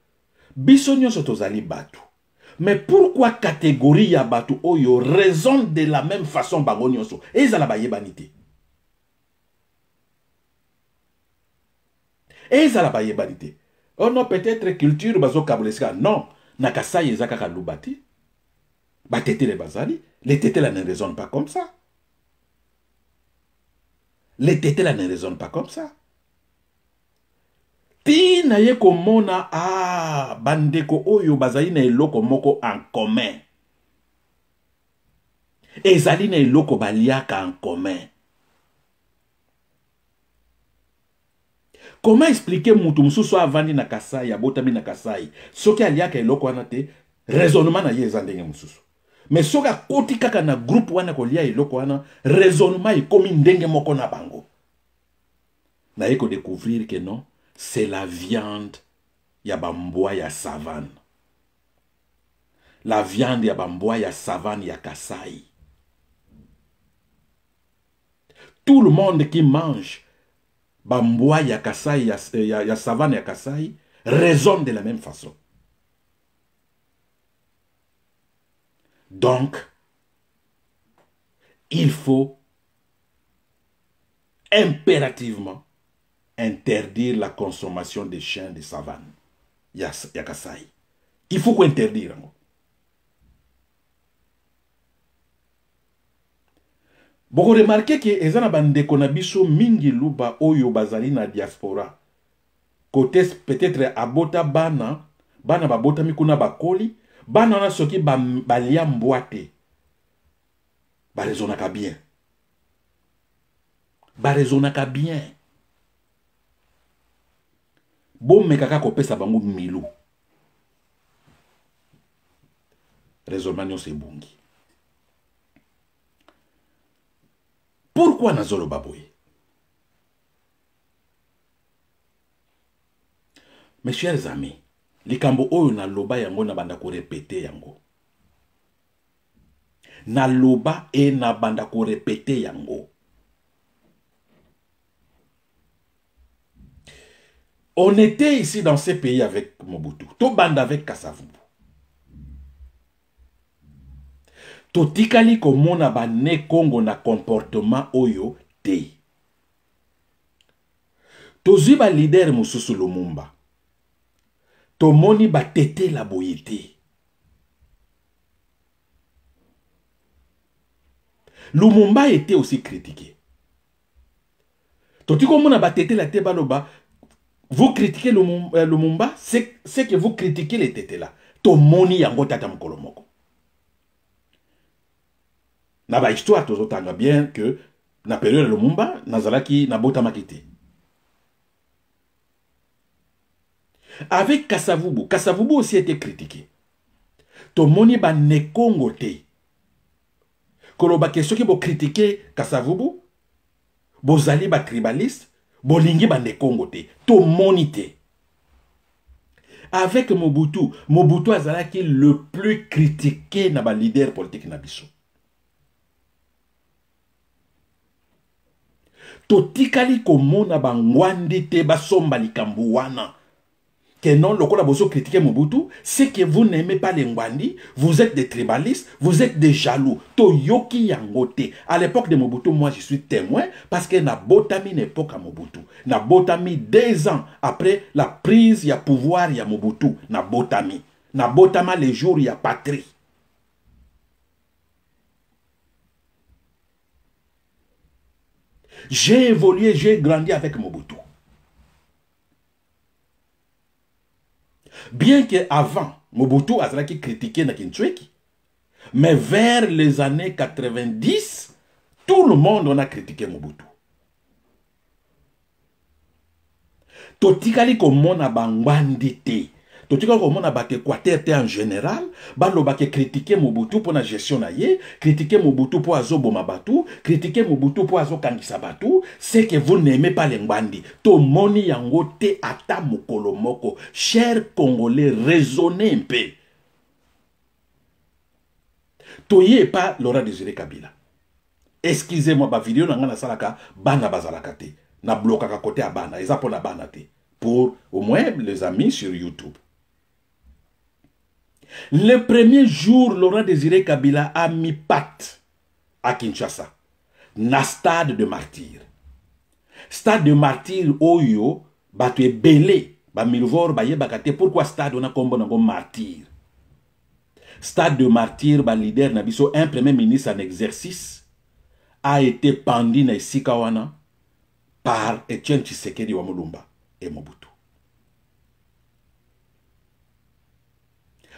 Bissonio sur Tozali Batu. Mais pourquoi catégorie ya Batu Oyo raisonne de la même façon Bangonioso? Et ils ont la banité. Et ils ont la banité. Oh non, peut-être culture bazo kaboleska. Non, nakasa yezaka kalubati. Batete les bazali. Les tétés là ne raisonnent pas comme ça. Les tétés là ne raisonnent pas comme ça. Ti na ye komona bandeko oyo bazali na eloko moko en commun. Ezali na eloko baliaka en commun. Comment expliquer mutu mususu avandi na Kasai, abotami na Kasai, soki aliaka eloko wana te, raisonnement na ye ezandenge mususu. Mais soki akoti kaka na groupe wana kolia eloko wana, raisonnement ekomi ndenge moko na bango. Na ye ko découvrir que non, c'est la viande ya bamboa ya savane. La viande ya bamboa ya savane ya Kasai. Tout le monde qui mange bamboa ya Kasai, ya savane ya Kasai, raisonne de la même façon. Donc, il faut impérativement interdire la consommation des chiens de savane. Ya Kasai. Il faut qu'on interdire. Boko remarqué que ezana bandeko na biso mingi luba oyo bazali na diaspora. Côté peut-être abota bana babota mikuna bakoli, bana na soki balia mboate. Ba raisonnaka bien. Ba raisonnaka bien. Bon mekaka kopesa bango milu. Raisonnement c'est bongi. Pourquoi Nazolo Baboye? Mes chers amis, les kambo oyo na loba yango na banda ko répéter yango. Na loba et na banda ko répéter yango. On était ici dans ces pays avec Mobutu. To banda avec Kasavubu. totikali komona bane Congo na comportement oyo te. Tozwi ba leader mosusu Lumumba. Tomoni ba tete la boye te. Lumumba était aussi critiqué. Toti komona ba tete la te baloba, vous critiquez Lumumba, c'est que vous critiquez les tete là. Tomoni yango tata mokolo moko. Na ba histoire tozotanga bien que na période Lumumba nazalaki na botamaki te. Avec Kasavubu, Kasavubu aussi était critiqué. Tomoni ba ne Congo te. Koloba question ki bo critiquer Kasavubu, bozali ba tribaliste, bolingi ba ne Congo te. Tomoni te. Avec Mobutu, Mobutu azalaki le plus critiqué na ba leader politique na biso. Totikali komona ba ngwandi te ba somba likambo wana. Que non, le a besoin de critiquer Mobutu, c'est que vous n'aimez pas les Ngwandi, vous êtes des tribalistes, vous êtes des jaloux. Toyoki yangote. À l'époque de Mobutu, moi je suis témoin parce que na botami une époque à Mobutu. Na botami 2 ans après la prise ya pouvoir ya Mobutu. Na botami. Na botama les jours ya patrie. J'ai évolué, j'ai grandi avec Mobutu. Bien que avant Mobutu azalaki critiqué na Kinshweki, mais vers les années 90, tout le monde on a critiqué Mobutu. Totikali komona bangwandi te. Totikali komona ba Équateur te en général, baloba ke critiquer Mobutu pour la gestion na ye, critiquer Mobutu pour azoboma batu, critiquer Mobutu pour azokangisa batu, c'est que vous n'aimez pas les Ngwandi. To moni yango te ata mokolo moko. Chers Congolais, raisonnez un peu. Toye pas Laurent Désiré Kabila. Excusez-moi, ba vidéo na ngana salaka bana bazalaka te. Na blokaka côté à bana, eza pona bana te. Pour au moins les amis sur YouTube. Le premier jour, Laurent Désiré Kabila a mis patte à Kinshasa, na stade de martyr. Stade de martyr, oyo, batu e belé, ba milvor, ba ye bakate, pourquoi stade on a comme martyr? Stade de martyr, ba leader nabiso, un premier ministre en exercice, a été pendu na Isikawana par Etienne Tshisekedi wa Mulumba et Mobutu.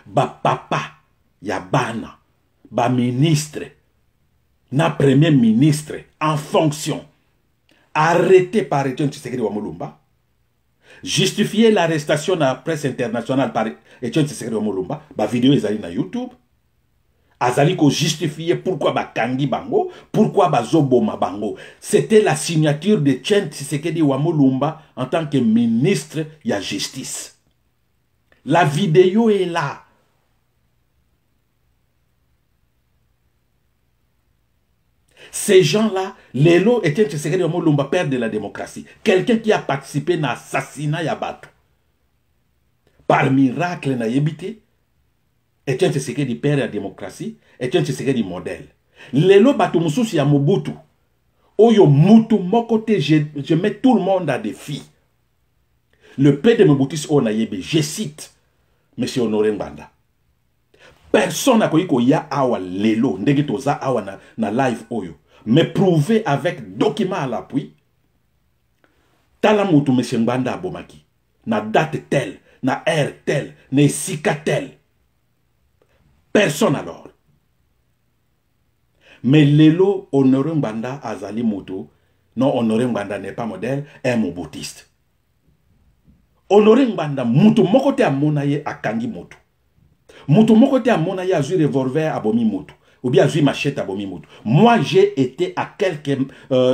Ba papa, ya bana, ba ministre, na premier ministre en fonction, arrêté par Etienne Tshisekedi wa Mulumba, justifier l'arrestation de la presse internationale par Etienne Tshisekedi wa Mulumba, ba vidéo ezali na YouTube, azali ko justifier pourquoi ba kangi bango, pourquoi ba zoboma bango. C'était la signature de Etienne Tshisekedi wa Mulumba en tant que ministre ya justice. La vidéo est là. Ces gens-là, Lelo Etienne Tshisekedi wa Mulumba, père de la démocratie. Quelqu'un qui a participé à l'assassinat Yabatou. Par miracle, na yebite, Etienne Tshisekedi père de la démocratie, Etienne Tshisekedi modèle. Lelo Batou Moussoussi ya Mobutu. Oyo Moutou, mon côté, je mets tout le monde à défi. Le père de Mobutu Onayebe, je cite, M. Honoré Mbanda. Personne n'a connu qu'il y a awa lelo, ndenge toza awa na live oyo. Mais prouvé avec document à l'appui. Tala mutu M. Mbanda abomaki. Na date telle, na heure telle, na sika telle. Personne alors. Mais lelo Honoré Mbanda azali mutu. Non, Honoré Mbanda n'est pas modèle, un moboutiste. Honoré Mbanda mutu mokote amonaye akangi mutu. Mutu mokote amonaye azui revolver abomi mutu. Ou bien azui machette abomi mutu. Moi j'ai été à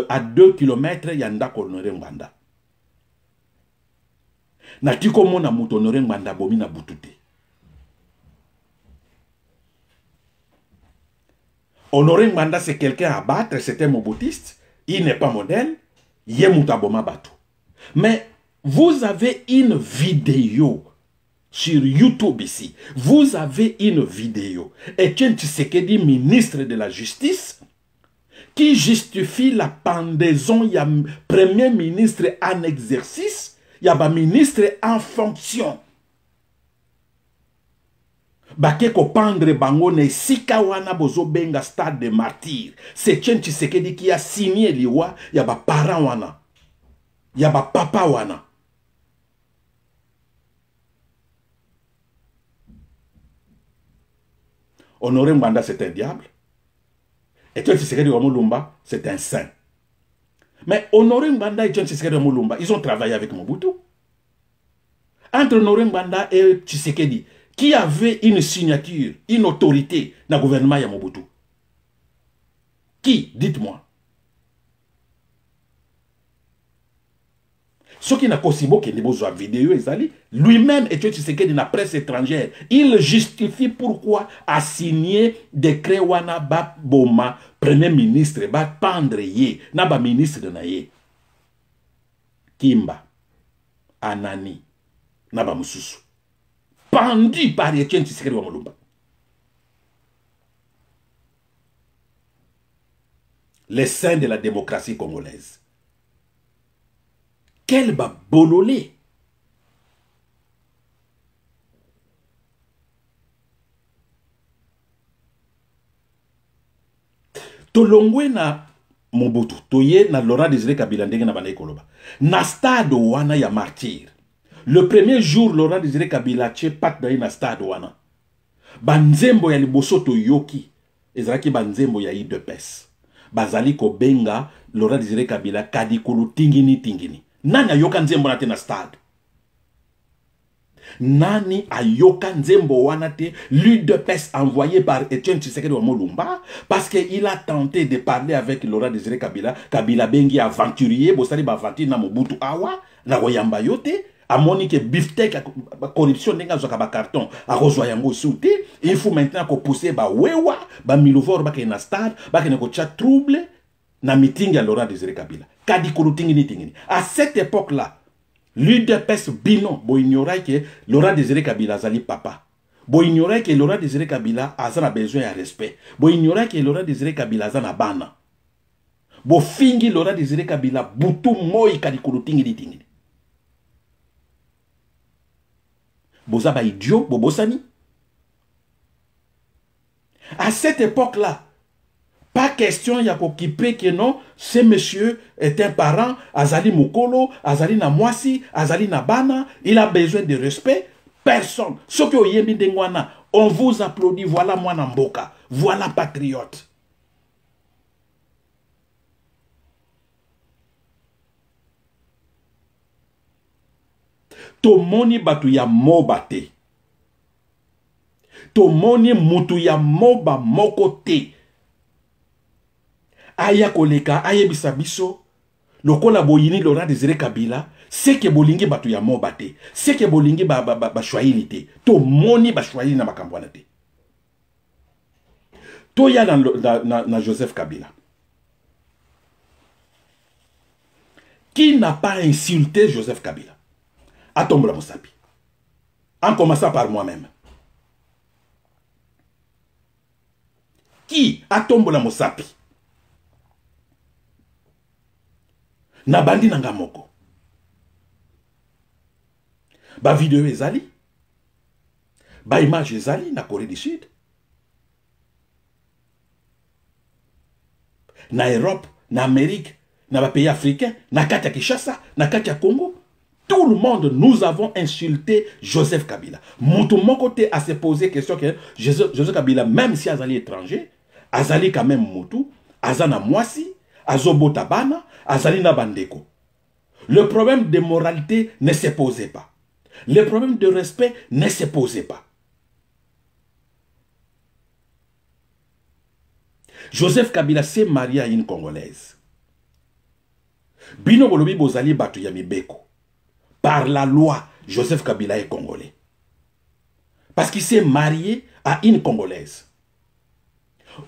à 2 km yanda Honoré Mbanda. Natiko mona mutu Honoré Mbanda abomi na butute. Honoré Mbanda c'est quelqu'un à battre, c'est un moboutiste. Il n'est pas modèle. Yé mutu aboma batu. Mais vous avez une vidéo sur YouTube ici, vous avez une vidéo. Etienne Tshisekedi, ministre de la Justice, qui justifie la pendaison. Il y a premier ministre en exercice, il y a ministre en fonction. Bake ko pendre bango ne sika wana bozo benga stade de martyr. C'est Etienne Tshisekedi qui a signé liwa, il y a parents wana. Il y a papa wana. Honoré Mbanda, c'est un diable. Et Etienne Tshisekedi wa Mulumba, c'est un saint. Mais Honoré Mbanda et Etienne Tshisekedi wa Mulumba, ils ont travaillé avec Mobutu. Entre Honoré Mbanda et Tshisekedi, qui avait une signature, une autorité dans le gouvernement de Mobutu? Qui? Dites-moi. Ce qui n'a pas aussi beau que les beaux vidéo, lui-même, Etienne Tshisekedi dans la presse étrangère, il justifie pourquoi a signé décret wana ba boma premier ministre ba pendre ye na ba ministre de naye Kimba Anani na ba mususu pendu par Etienne Tshisekedi wa Mulumba. Les saints de la démocratie congolaise. Quel ba bololé. Tolongwe na Mobutu, toye na Laurent Désiré Kabila ndenge na bana ekoloba. Na stade wana ya martyr. Le premier jour, Laurent Désiré Kabila tche pat na na stade wana. Banzembo ya liboso toyoki. Ezalaki banzembo ya IDPS. Bazali ko benga Laurent Désiré Kabila kadikulu tingini tingini. Nani ayoka nzembo na te na stade? Nani ayoka nzembo wana te l'UDPS envoyé par Etienne Tshisekedi wa Mulumba parce qu'il a tenté de parler avec Laurent Désiré Kabila. Kabila bengi aventurier, bosali ba aventure na Mobutu awa, na koyamba yote. Amoni ke biftec corruption nenga zoka ba carton a rejoint yango souté. Il faut maintenant ko pousser ba wewa, ba milovor ba ke na stade, ba ke ko chat trouble na meeting ya Laurent Désiré Kabila. Kadi tingini tingini. À cette époque-là, l'UDPS bino, bo ignorait que Laurent Désiré Kabila azali papa. Bo ignorait que Laurent Désiré Kabila a besoin de respect. Bo ignorait que Laurent Désiré Kabila a bana. Bo fingi Laurent Désiré Kabila butu moi kadi tingini tingini. Boza ba idiot, bo bosani. À cette époque-là, pas question ya kokipe que non, ce monsieur est un parent, azali mokolo, azali na mwasi, azali na bana, il a besoin de respect. Personne. Ce que oyembi dengwana, on vous applaudit, voilà mwana mboka, voilà patriote. Tomoni batu ya mobate. Tomoni mutu ya moba mokote. Aya koleka, aya bisabiso, lokola boyini Laurent Désiré Kabila, c'est que bolingi batu ya mobate, c'est que bolingi ba shwailite, to moni ba shwaili na makambwana te. To ya na Joseph Kabila. Qui n'a pas insulté Joseph Kabila? Atombola Mosapi. En commençant par moi-même. Qui atombola Mosapi? Na bandi nanga moko. Ba vidéo ezali. Ba image ezali na Corée du Sud. Na Europe, na Amérique, na ba pays africains, na kati ya Kinshasa, na kati ya Congo. Tout le monde, nous avons insulté Joseph Kabila. Moutou mon côté à se poser question que Joseph Kabila, même si azali étranger, azali quand même Moutou, azana mwasi, azobo tabana, azali na bandeko. Le problème de moralité ne se posait pas. Le problème de respect ne se posait pas. Joseph Kabila s'est marié à une Congolaise. Bino bolobi bozali batu ya mibeko. Par la loi, Joseph Kabila est congolais. Parce qu'il s'est marié à une Congolaise.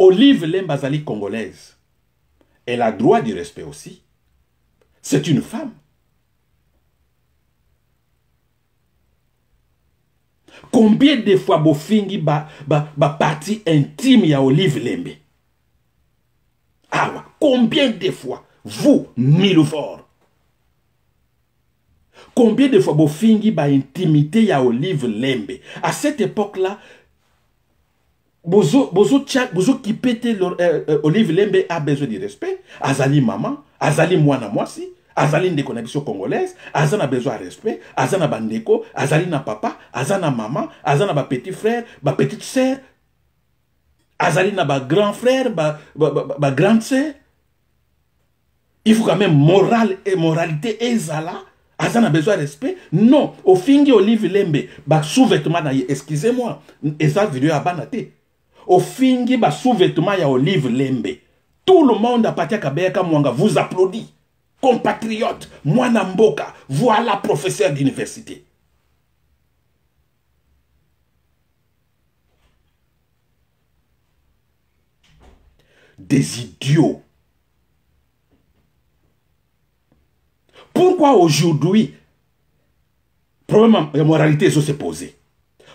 Olive Lembazali congolaise. Elle a droit du respect aussi. C'est une femme. Combien de fois bofingi ba partie intime ya Olive Lembe? Ah ouais, combien de fois? Vous, Milford. Combien de fois bofingi ba intimité ya Olive Lembe? À cette époque-là, bozo qui pète Olive Lembe a besoin de respect. Azali maman, azali mwana mwasi, azali de connexion congolaise, azana besoin de respect, azana bandeko, azali na papa, azana maman, azana ba petit frère, ba petite sœur, azali na ba grand frère, ba grande sœur. Il faut quand même moralité ezala. Azana besoin de respect. Non, au fingi Olive Lembe, ba sous-vêtement na ye, excusez-moi, eza vidéo ya banate. Au fingi ba sous-vêtement ya Olive Lembe. Tout le monde à partir Kabeka Mwanga vous applaudit. Compatriotes, Mwana Mboka, voilà professeur d'université. Des idiots. Pourquoi aujourd'hui, problème de moralité se posé?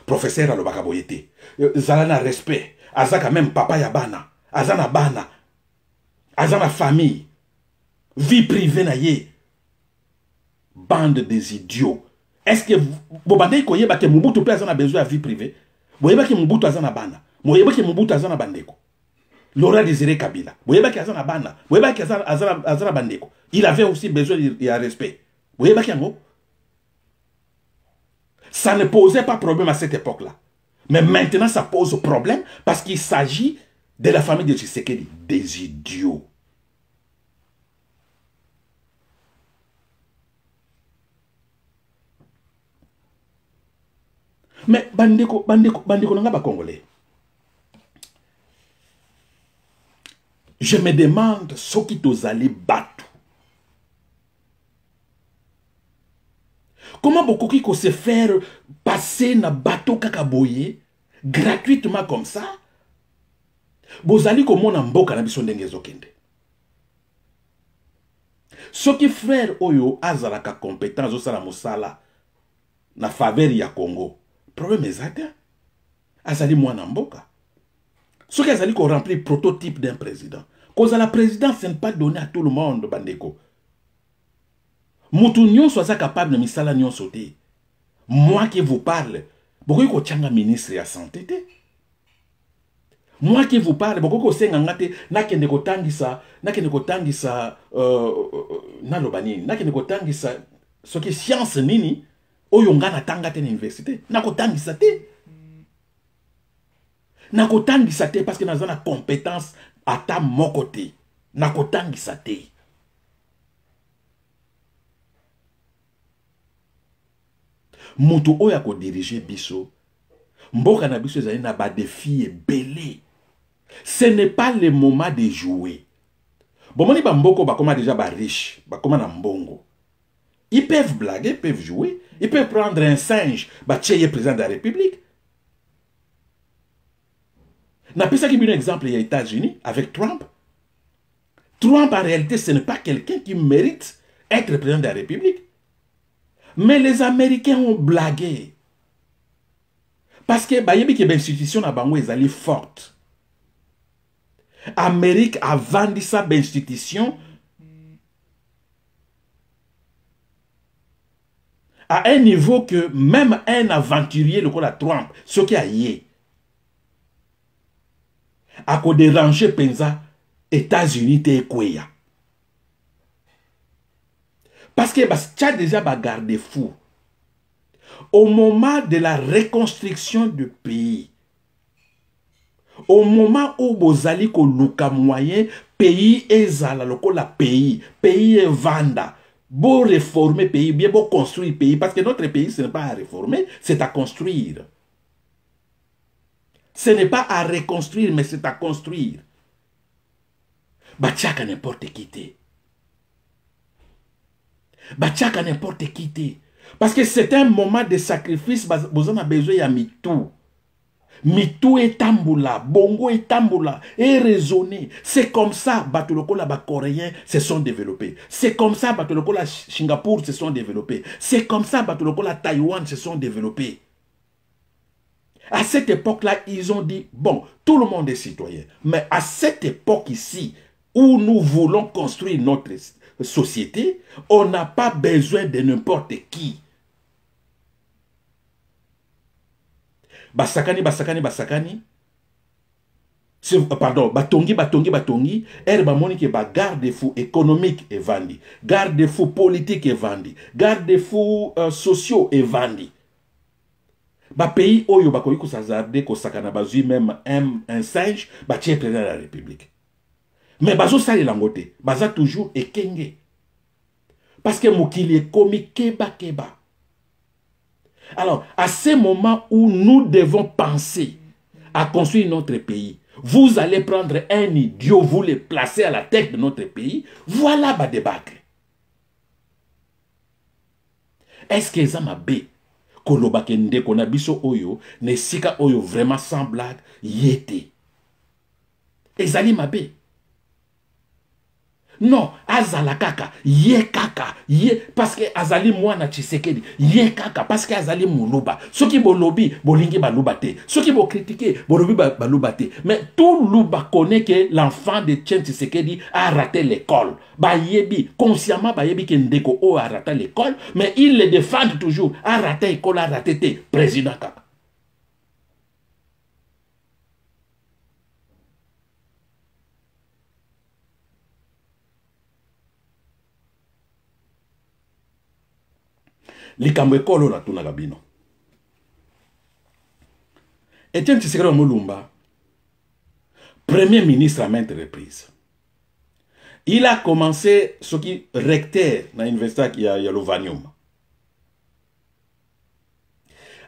Professeur Alobaka Boyete, Zalana respect, Azaka même papa Yabana, Azana Bana, Azana famille, vie privée na ye. Bande des idiots. Est-ce que vous bandez koye ba ke Mobutu pe azana besoin de vie privée? Boyeba ke Mobutu azana bana, boyeba ke Mobutu azana bandeko. Laurent Désiré Kabila, boyeba ke azana bana, boyeba ke azana bandeko. Il avait aussi besoin de respect. Boyeba ke yango. Ça ne posait pas problème à cette époque-là. Mais maintenant, ça pose problème parce qu'il s'agit de la famille de Tshisekedi. Des idiots. Mais bandeko nanga ba congolais. Je me demande ce qui t'osali battu. Comment beaucoup qui se faire passer na bateau kakaboye gratuitement comme ça? Bozali comme on mboka na biso ndenge zokende. Ce qui frère oyo azalaka compétence osala mosala na faveur ya Congo. Problème ezate. Azali mwana mboka. Ce qui azali ko remplir prototype d'un président. Cause la présidence ce n'est pas donné à tout le monde bandeko. Mutu nyonso aza capable de misala nyonso te. Moi qui vous parle, beaucoup ko tchanga ministre ya santé te. Moi qui vous parle, beaucoup ko senga ngate nakende ko tangisa nalobani, nakende ko tangisa ce qui science nini oyo nga na tanga te na université. Nako tangisa te. Nako tangisa te parce que naza na compétence ata moko te. Nako tangisa te. Mutu oya ko diriger biso mboka na biso ezali na ba défi belé. Ce n'est pas le moment de jouer. Bon moni ba mboko ba koma déjà ba riche, ba koma na mbongo. Ils peuvent blaguer, ils peuvent jouer, ils peuvent prendre un singe, ba tcheye président de la République. N'a pas ça qui un exemple les États-Unis avec Trump. Trump en réalité ce n'est pas quelqu'un qui mérite être président de la République. Mais les Américains ont blagué. Parce que l'institution na bango ezali forte. Amérique a vendu sa institution à un niveau que même un aventurier, le col à Trump, ce qui a yé, a ko déranger penza États-Unis te kweya. Parce que tu as déjà gardé fou. Au moment de la reconstruction du pays, au moment où Bozali ko luka moyen, pays ezala loko la pays est vanda. Beau réformer pays, bien beau construire pays, parce que notre pays ce n'est pas à réformer, c'est à construire. Ce n'est pas à reconstruire, mais c'est à construire. Bachaka n'importe qui t'es. Bachaka n'importe qui t'es. Parce que c'est un moment de sacrifice, vous en avez besoin, il y a mitou. Mitou est tamboula, bongo est tamboula, et raisonné. C'est comme ça, Batolokola Coréens se sont développés. C'est comme ça, Batolokola Singapour se sont développés. C'est comme ça, Batolokola Taïwan se sont développés. À cette époque-là, ils ont dit, bon, tout le monde est citoyen. Mais à cette époque ici, où nous voulons construire notre société, on n'a pas besoin de n'importe qui. Basakani, basakani, basakani. Pardon, batongi, herba monique ba garde-fou économique et vandi, garde-fou politique et vandi, garde-fou sociaux et vandi. Ba pays oyo ba koyi kusazarde ko sakana bazui même un singe ba tie président de la République. Mais bazo sali langote, baza toujours ekenge. Parce que mokili est komi keba. Alors, à ce moment où nous devons penser à construire notre pays, vous allez prendre un idiot, vous le placer à la tête de notre pays, voilà ba débâcle. Est-ce que ça m'a bé? Kolobake ndeko na biso oyo, ne sika oyo vraiment sans blague, yete. Ezali ma bé. Non, azala kaka, ye kaka, ye, parce que azali mwana Tshisekedi, ye kaka, parce que azali moulouba. Ceux qui bo lobby, bolingi ba loubate. Ceux qui bo critiquer, bo lobby ba loubate. Mais tout louba connaît que l'enfant de Tshisekedi a raté l'école. Ba yebi, consciemment ba yebi que ndeko o a raté l'école, mais il le défend toujours. A raté l'école, a raté te, président kaka. Likambo ekolo na tuna gabino. Etienne Tshisekedi Mulumba, premier ministre à maintes reprises. Il a commencé ce qui recteur dans l'université qui a Lovanium.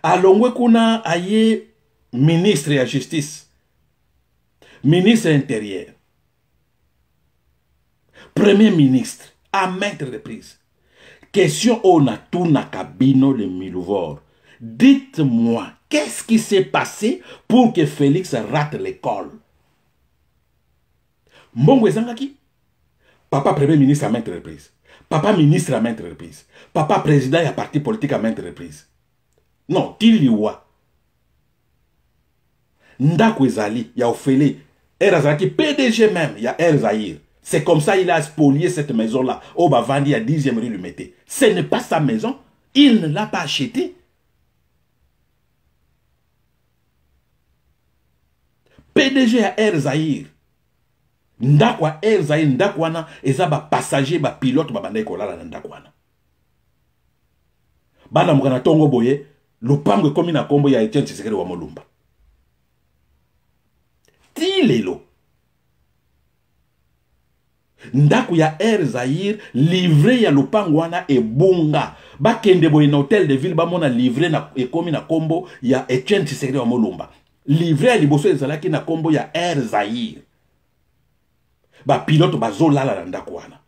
Alongwe kuna aye ministre de la justice, ministre intérieur, premier ministre à maintes reprises. Question on a tout na cabino le Milouvor. Dites-moi, qu'est-ce qui s'est passé pour que Félix rate l'école? Mbongo ezangaki? Papa premier ministre à maintes reprises. Papa ministre à maintes reprises. Papa président et parti politique à maintes reprises. Non, Tiliwa. Ndako ezali, ya Ophélie. Erazaki, PDG même, ya El Zahir. C'est comme ça qu'il a spolié cette maison-là. Au Bavandi, à 10e rue Lumete. Ce n'est pas sa maison. Il ne l'a pas achetée. PDG à Air Zahir. Ndakwa Air Zahir, ndakwana, eza ba passager, ba pilote, ba banda ekolala na ndakwana. Bana mukana tongo boye, lupango komi na kombo ya Etienne Tshisekedi wa Mulumba. Tilelo. Ndaku ya Air Zahir livré ya lupango wana ebunga. Bakende boye na hôtel de ville ba mona livré na ekomi na kombo ya Etienne Tshisekedi wa Mulumba. Livré ya liboso ezalaki na kombo ya Air Zahir. Ba pilote bazolala na ndaku wana.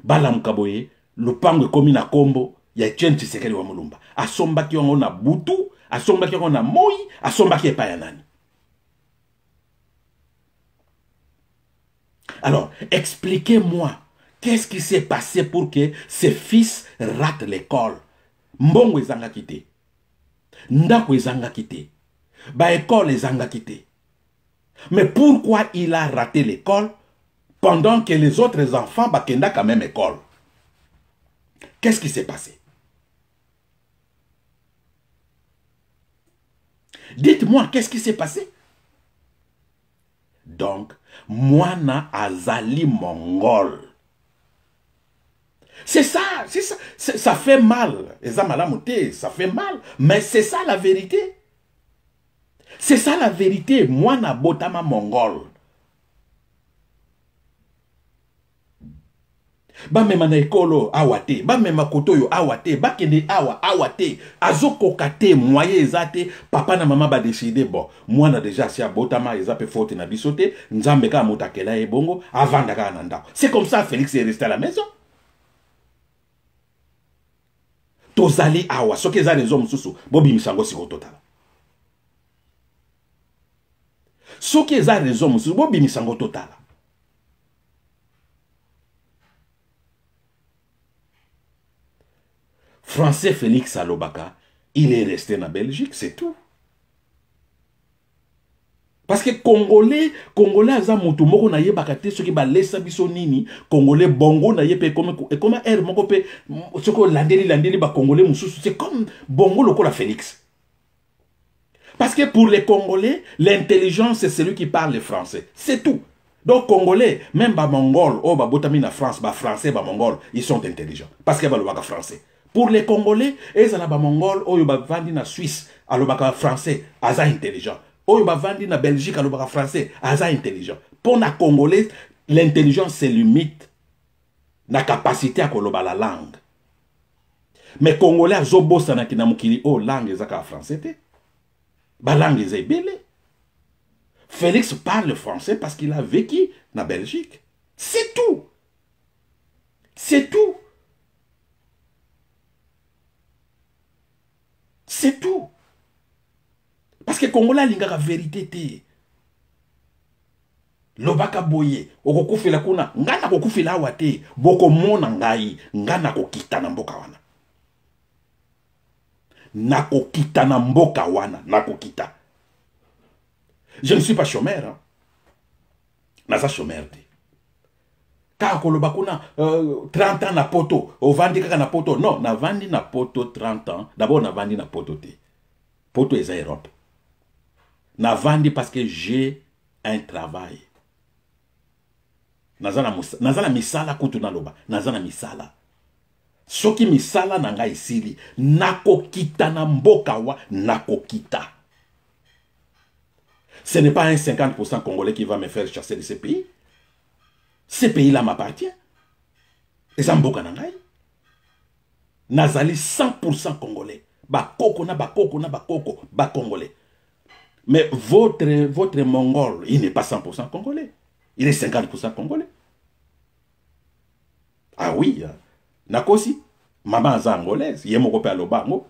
Bala mukaboye lupango ekomi na kombo ya Etienne Tshisekedi wa Mulumba. Asombaki yango na butu, asombaki yango na moi, asombaki epa ya nani. Alors, expliquez-moi, qu'est-ce qui s'est passé pour que ses fils ratent l'école? Mbongo ezanga kite. Ndako ezanga kite. Ba école ezanga kite. Mais pourquoi il a raté l'école pendant que les autres enfants bakenda quand même école? Qu'est-ce qui s'est passé? Dites-moi, qu'est-ce qui s'est passé? Donc, Moana Azali Mongol. C'est ça, ça fait mal. Ça fait mal, mais c'est ça la vérité. C'est ça la vérité. Moana Botama Mongol. Ba mema na ekolo awate, ba mema kotoyo awate, ba kende awate, azoko kate moye ezate, papa na mama ba décider bon, moi na déjà si abotama ezape faute na bisote, nzambe ka motakela e bongo avant daga na ndako. C'est comme ça Félix est resté à la maison. Tozali awa, soki eza les hommes susu, bobi misango siko totala. Soki eza les hommes susu, bobi misango totala. Français Félix Alobaka, il est resté en Belgique, c'est tout. Parce que Congolais aza mutu moko na yebaka te soki balesa biso nini, Congolais bongo na yepe comme air moko pe soko landeli ba Congolais mususu, c'est comme bongo lokola Félix. Parce que pour les Congolais, l'intelligence c'est celui qui parle le français, c'est tout. Donc Congolais, même ba Mongol, oh ba botami na France, ba français, ba Mongol, ils sont intelligents parce que ba lobaka français. Pour les Congolais, ezala ba Mongol, oh ba vandi na Suisse, alobaka français, aza intelligent. Oyo ba vandi na Belgique alobaka français, aza intelligent. Pour na Congolais, l'intelligence se limite na capacité à koloba la langue. Mais Congolais azobosa na kina mukili oh langue ezaka français te. Ba langue eza ebele. Félix parle français parce qu'il a vécu na Belgique. C'est tout. C'est tout. C'est tout. Parce que Congolais lingaka vérité te. Lobaka boye, okokufela kuna, ngana kokufela wate, boko mona ngai, ngana kokita na mboka wana. Nakokita na mboka wana, nakokita. Je ne suis pas chômeur, hein. Naza chômeur te. Ka koloba kuna 30 ans na poto, ovandi kaka na poto. Non, na vandi na poto 30 ans. D'abord na vandi na poto te. Poto eza Europe. Na vandi parce que j'ai un travail. Nazana misala kutu na loba. Nazana misala. Soki misala nanga isili. Nakokita na mboka wa nakokita. Ce n'est pas un 50% Congolais qui va me faire chasser de ce pays. Ce pays-là m'appartient. Et ça mboka nangai. Nazali 100% Congolais. Bakoko na bakoko na bakoko. Ba Congolais. Mais votre Mongol, il n'est pas 100% Congolais. Il est 50% Congolais. Ah oui. Nakosi. Maman aza angolaise. Yemoko pe aloba ngo.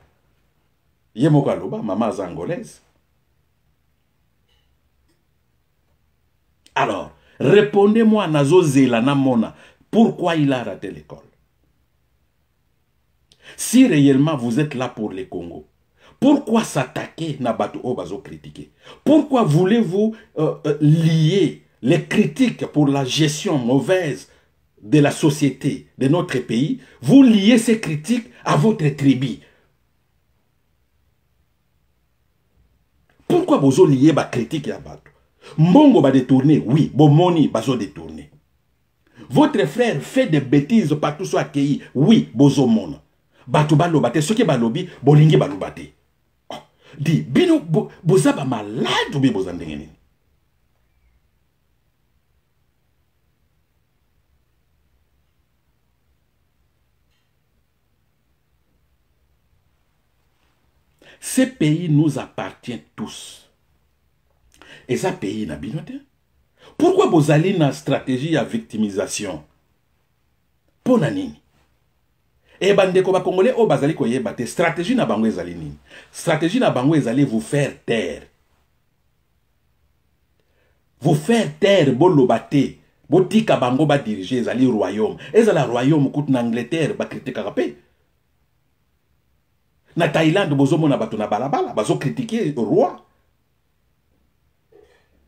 Yemoko aloba. Maman aza angolaise. Alors, répondez-moi, Nazo Zelana Mona, pourquoi il a raté l'école? Si réellement vous êtes là pour les Congos, pourquoi s'attaquer na bato obazo critiquer? Pourquoi voulez-vous lier les critiques pour la gestion mauvaise de la société de notre pays? Vous liez ces critiques à votre tribu. Pourquoi vous liez ba critique à bato? Mbongo va détourner, oui. Bomoni bazo détourner. Votre frère fait des bêtises partout soit accueilli, oui. Bozo mona. Bato balobate, ce qui balobi, bolingi balobate. Oh. Di, bino, boza ba malade ou bi boza ndengeni. Ce pays nous appartient tous. Et ça pays n'a binote. Pourquoi vous allez dans la stratégie à victimisation? Pour nani? Et bandeko ba Congolais o bazali ko yebate stratégie na bango ezali nini? Stratégie na bango ezali vous faire taire. Vous faire taire bolobate. Botika bango ba diriger ezali royaume. Ezala royaume kout na Angleterre ba critiquer rapé. Na Thaïlande bozo mona bato na balabala bazo critiquer roi.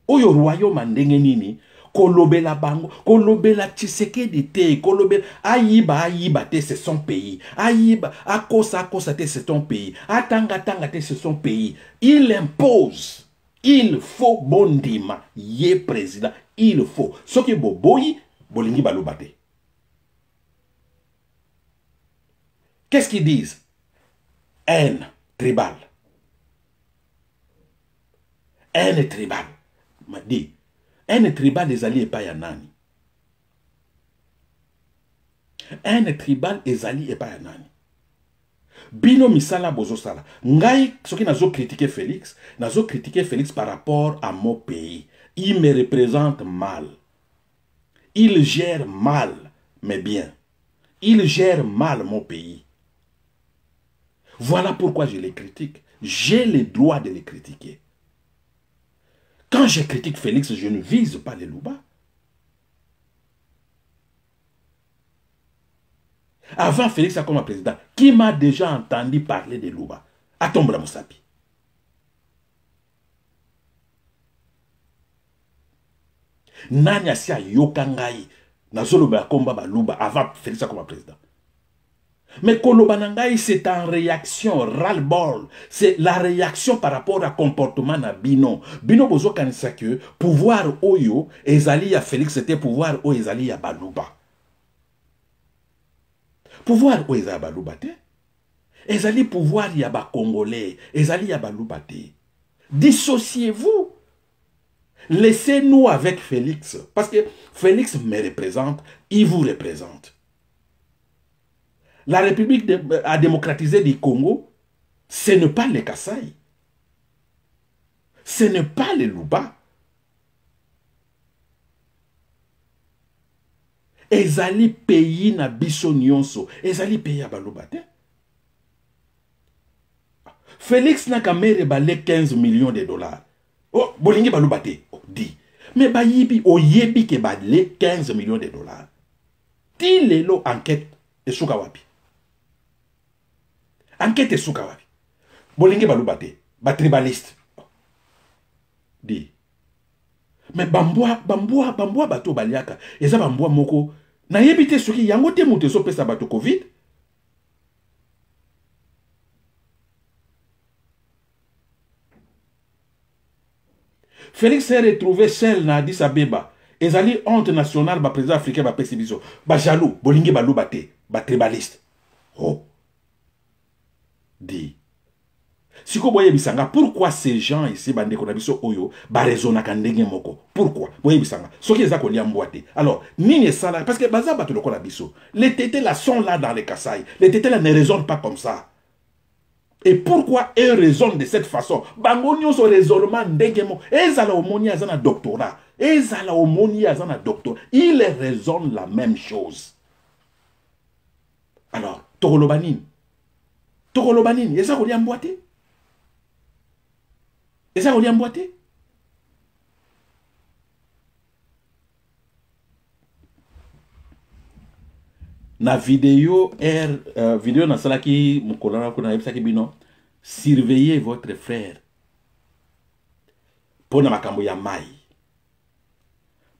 Oyo royaume ndenge nini kolobela bango kolobela Tshisekedi te kolobela ayiba te c'est son pays ayiba akosa te c'est ton pays atanga te c'est son pays. Il impose, il faut bondima ye président, il faut soki boboyi bolingi balobate. Qu'est-ce qu'ils disent? Haine tribale. Haine tribale. M'a dit, un tribal est allé et pas yanani. Un tribal est allé et pas yanani. Bino misala bozo sala. Ngai, ce qui n'a pas critiqué Félix, n'a pas critiqué Félix par rapport à mon pays. Il me représente mal. Il gère mal, mais bien. Il gère mal mon pays. Voilà pourquoi je les critique. J'ai le droit de les critiquer. Quand je critique Félix, je ne vise pas les Louba. Avant Félix comme président, qui m'a déjà entendu parler de Louba? atombola mosapi. Nani asi ayoka ngai nazoloba komba baluba avant Félix comme président. Mais koloba na ngai c'est en réaction ras-le-bol, c'est la réaction par rapport à comportement na bino. Bino bozo kanisa que pouvoir oyo ezali ya Félix c'était pouvoir oyo ezali ya baluba. Pouvoir oyo ezali ya baluba te. Ezali pouvoir ya ba congolais, ezali ya baluba te. Dissociez-vous. Laissez-nous avec Félix. Parce que Félix me représente, il vous représente. La République a démocratisé du Congo, ce n'est pas les Kasaï. Ce n'est pas les Luba. Ezali pays na biso nyonso. Ezali pays à baluba te. Félix n'a qu'à me rebaler 15 millions de dollars. Oh, bolingi baluba te. Oh, di. Mais bayibi, oyebi ke balé 15 millions de dollars. Ti lelo enquête et soukawapi. Enquête et soukawapi. Bolingi baluba te. Ba tribaliste. Di. Mais bamboa bato baliaka. Eza bamboa moko. Na yebite soki yango te moute so pesa bato Covid. Félix s'est retrouvé seul na Addis Abeba. Ezali honte nationale ba président africain ba pesibiso. Ba jaloux, bolingi ba lubate, ba tribaliste. Oh. Di. Siko boye bisanga, pourquoi ces gens ici bande konabiso oyo ba raisonna kandenge moko? Pourquoi? Boye bisanga. Soki eza ko liamboate. Alors, nini sala parce que baza bato lokola biso. Les tétés là sont là dans les Kasaï. Les tétés là ne raisonnent pas comme ça. Et pourquoi eux raisonnent de cette façon? Bangonio son raisonnement ndengemo. Ezala omoni azana doctorat. Ezala omoni azana doctorat. Ils raisonnent la même chose. Alors, Tokolobanine. Tokolobanine. Eza koli amboate? Eza koli amboate? Na vidéo vidéo na salaki mukolana kuna yebisaki bino surveillez votre frère pour na makambo ya mai.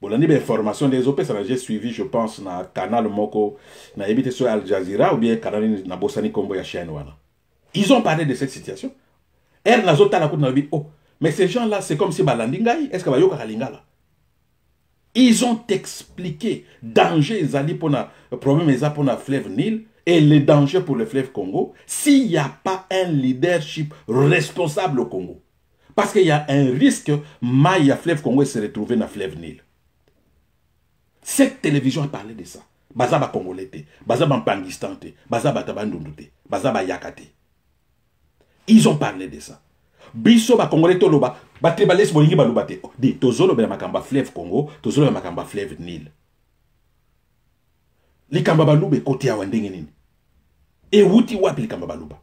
Bolandi be information des OP ça j'ai suivi je pense na canal moko na yebite sur Al Jazeera ou bien canal na bosani kombo ya chaîne wana. Ils ont parlé de cette situation. Na zota la kuna bi oh mais ces gens là c'est comme si balandi ngai est-ce que ba yoka kalingala? Ils ont expliqué danger ezali pour na problème ezali pour na fleuve Nil et les dangers pour le fleuve Congo s'il n'y a pas un leadership responsable au Congo. Parce qu'il y a un risque Maya fleuve Congo se retrouver dans fleuve Nil. Cette télévision a parlé de ça. Baza ba Congolais te, baza ba Pangistan te, baza ba Tabandundu te, baza ba Yakate. Ils ont parlé de ça. Biso ba Congolais to loba ba tribaliste bolingi ba loba te. Di tozolo be makamba fleuve Congo, tozolo be makamba fleuve Nil. Likamba ba lube koti ya wandenge nini? E wuti wapi likamba ba luba?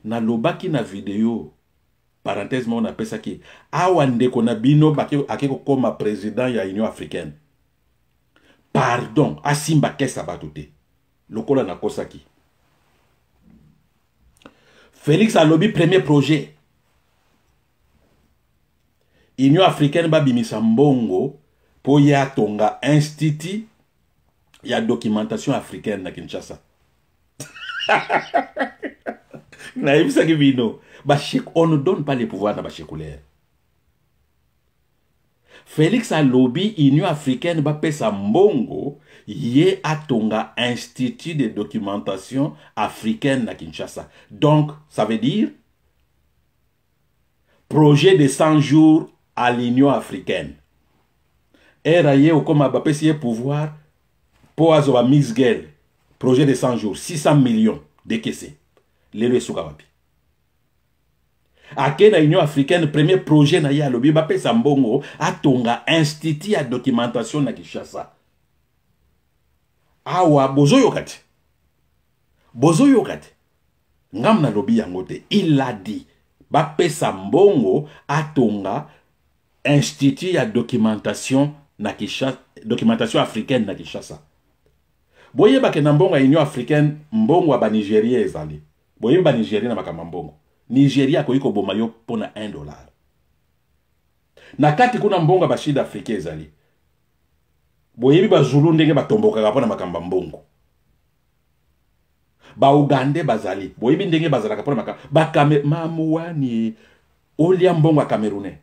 Na lobaki na video parenthèse on appelle ça qui awande kona bino baki akeko koma président ya Union africaine. Pardon, asimba kesa batute. Lokola na kosaki. Félix a lobby premier projet. Union africaine ba bimisa mbongo po ya tonga institut ya documentation africaine na Kinshasa. Na yebisa ki bino on ne donne pas les pouvoirs na bashekulaire. Félix a lobby Union africaine ba pesa mbongo ye atonga institut de documentation africaine na Kinshasa. Donc ça veut dire projet de 100 jours à l'Union africaine. Eraye ou comme ba pesa pouvoir pour azoba Mixgel projet de 100 jours 600 millions de caissés. Lelo Soukawapi. Ake na Union africaine premier projet na ya lobi ba pesa mbongo atonga institut ya documentation na Kinshasa. Awa bozo yokati. Bozo yokati. Ngam na lobi yango te. Il a dit ba pesa mbongo atonga institut ya documentation na Kinshasa, documentation africaine na Kinshasa. boye ba ke na mbongo ya Union africaine mbongo ba Nigeria ezali boye ba Nigeria na makamba mbongo Nigeria ko iko boma yo pona $1 na kati kuna mbongo ba Sud Afrique ezali boye ba Zulu ndenge ba tomboka pona makamba mbongo ba Uganda bazali boye ndenge bazalaka pona makamba ba Mamuani olia mbongo ya Camerounais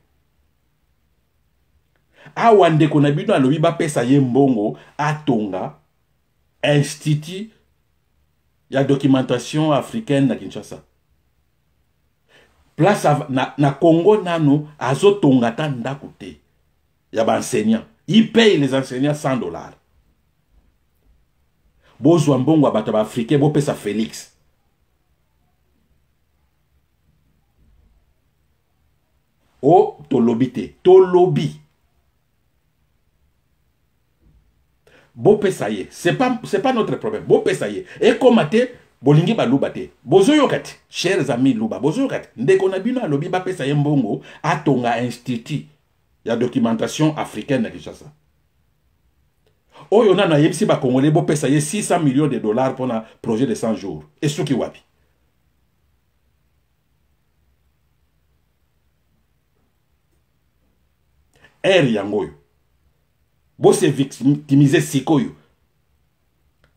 awa ndeko na bino alobi bapesa ye mbongo atonga institut ya documentation africaine na Kinshasa place na Congo nano azotonga ta ndako te ya ba enseignants il paye les enseignants $100 bozwa mbongo abato ba africain bopesa Félix o tolobi te tolobi Bopessaye, c'est pas notre problème. Bopessaye. Et comme ate, bolingi ba luba te. Bozo yokati, chers amis luba, bozo yokati. Ndeko na bino alobi ba pessaye mbongo atonga institut ya documentation africaine na Kinshasa. Oyo na yebisi ba Congolais bopessaye $600 millions pour un projet de 100 jours. Et ce qui wapi. Yangoyo. Bo se victimiser sikoyo.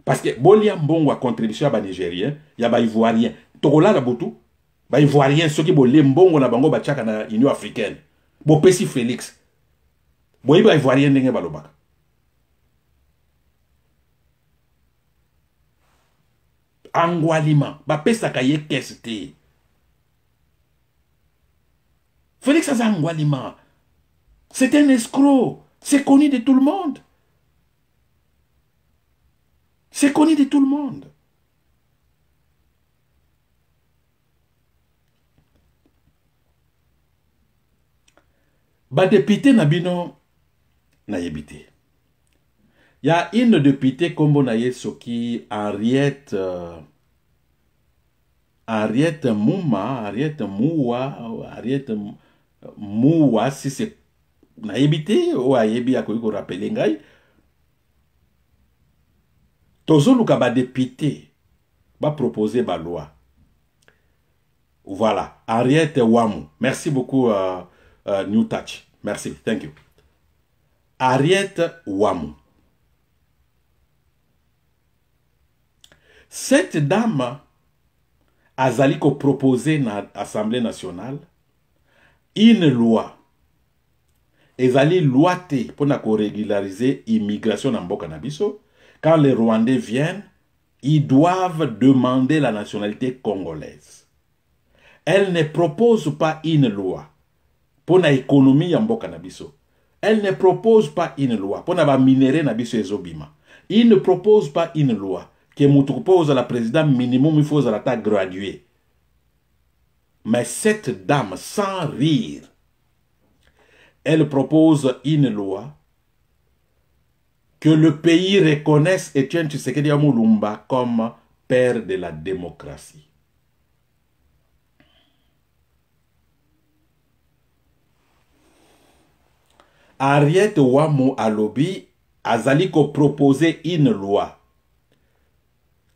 Parce que bolia mbongo a contribution à ba Nigérien, ya ba Ivoirien. Tokola la botu, ba Ivoirien ceux qui bolé mbongo na bango ba tchaka na Union africaine. Bo pesi Félix. Bo iba Ivoirien ndenge balobaka. Angwalima, ba pesa kaye keste. Félix a angwalima. C'est un escroc. C'est connu de tout le monde. C'est connu de tout le monde. Ba député Nabino na yebité. Il y a une députée comme Naye Soki, Henriette Mouma, Henriette Moua, si c'est na yebité ou ayebi akoyiko rappeler ngai tozoluka ba député ba proposer ba loi. Voilà, Henriette Wamu. Merci beaucoup New Touch. Merci, thank you. Henriette Wamu. Cette dame azali ko proposer na Assemblée nationale une loi. Ezali loi te pour régulariser l'immigration dans Mboka na biso. Quand les Rwandais viennent, ils doivent demander la nationalité congolaise. Elle ne propose pas une loi pour l'économie en Mboka na biso. Elle ne propose pas une loi pour la minerai na biso ezobima. Il ne propose pas une loi que mutu propose à la présidente minimum il faut à la graduée. Mais cette dame sans rire, elle propose une loi que le pays reconnaisse Etienne Tshisekedi Mulumba comme père de la démocratie. Henriette Wamu Alobi Azaliko proposé une loi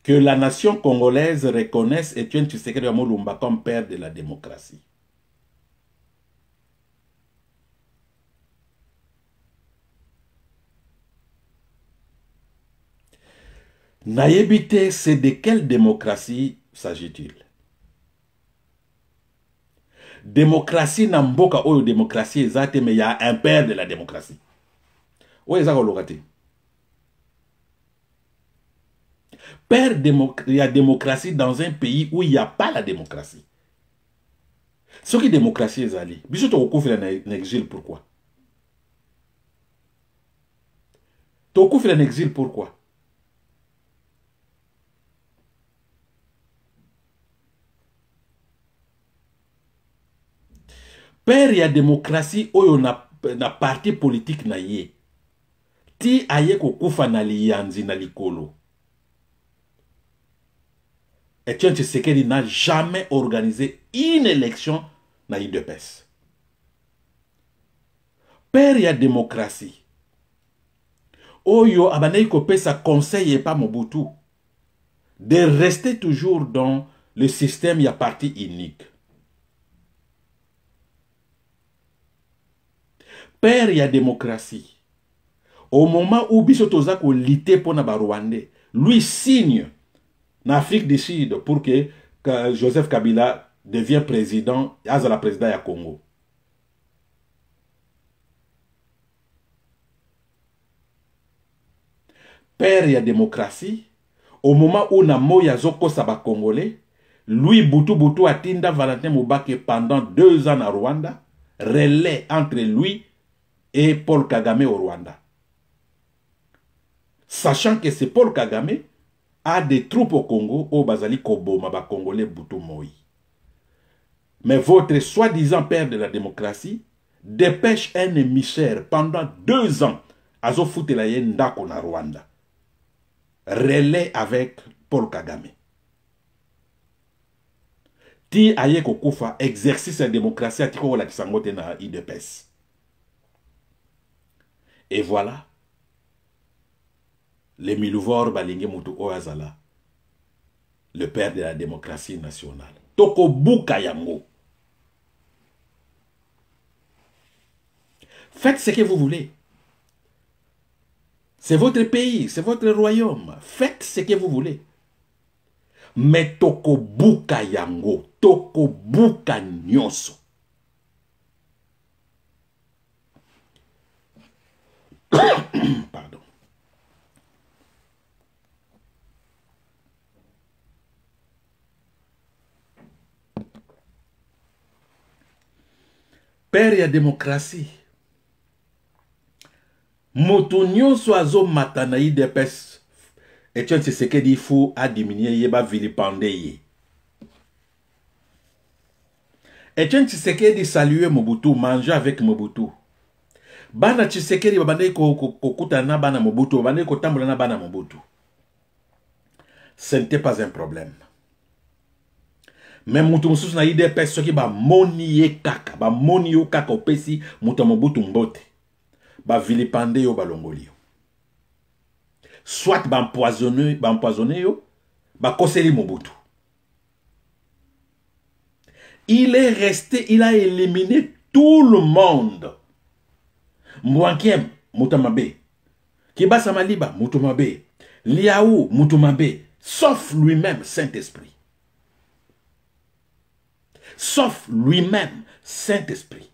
que la nation congolaise reconnaisse Etienne Tshisekedi Mulumba comme père de la démocratie. Naïbité, c'est de quelle démocratie s'agit-il? Démocratie n'a mboka oyo démocratie exacte, mais il y a un père de la démocratie. Où est-ce que père il y a démocratie dans un pays où il n'y a pas la démocratie. Ce qui est démocratie est allé. Bisous to koufila en exil pourquoi? To koufila en exil pourquoi? Père, il y a démocratie où on a parti politique na ye. Ti aye ko kufa na liyanzi na likolo. Etienne Tshisekedi n'a jamais organisé une élection na UDPS. Père, il y a démocratie Oyo abandaki kopesa conseil et pas Mobutu de rester toujours dans le système ya parti unique. Père ya démocratie. Au moment où biso toza ko lité pour na ba Rwandais, lui signe en Afrique du Sud pour que Joseph Kabila devienne président, azala président ya Congo. Père ya démocratie, au moment où na moya zoko saba congolais, lui Butu atinda Valentin Mubake pendant 2 ans à Rwanda, relais entre lui et Paul Kagame au Rwanda. Sachant que c'est Paul Kagame a des troupes au Congo au Bazali Koboma ba Congolais Butu Moi. Mais votre soi-disant père de la démocratie dépêche un émissaire pendant 2 ans à Zofutela Ndako na Rwanda. Relais avec Paul Kagame. Ti aye kokufa exercice la démocratie a tiko la kisangote na IDPS. Et voilà. Le Milouvor Balinge Moutou Oazala, le père de la démocratie nationale. Toko Buka Yango. Faites ce que vous voulez. C'est votre pays, c'est votre royaume. Faites ce que vous voulez. Mais Toko Buka Yango, Toko Buka Nyoso. Pardon. Père ya démocratie. Moto nyonso azo matana IDPS. Et tu sais ce que dit fou a diminué yeba vilipande ye. Et tu sais ce que dit saluer Mobutu, manger avec Mobutu. Bana Tshisekedi babande kokuta na bana Mobutu, babande kotambola na bana Mobutu. Ce n'était pas un problème. Mais mutu mususu na IDPS soki ba moni ye kaka, ba moni yo kaka opesi mutu Mobutu mbote. Ba vilipande yo balongoli yo. Soit ba empoisonné yo, ba koseli Mobutu. Il est resté, il a éliminé tout le monde. Mwankiem, Moutamabe. Kibasa Maliba, Moutamabe. Liaou, Moutamabe. Sauf lui-même, Saint-Esprit. Sauf lui-même, Saint-Esprit.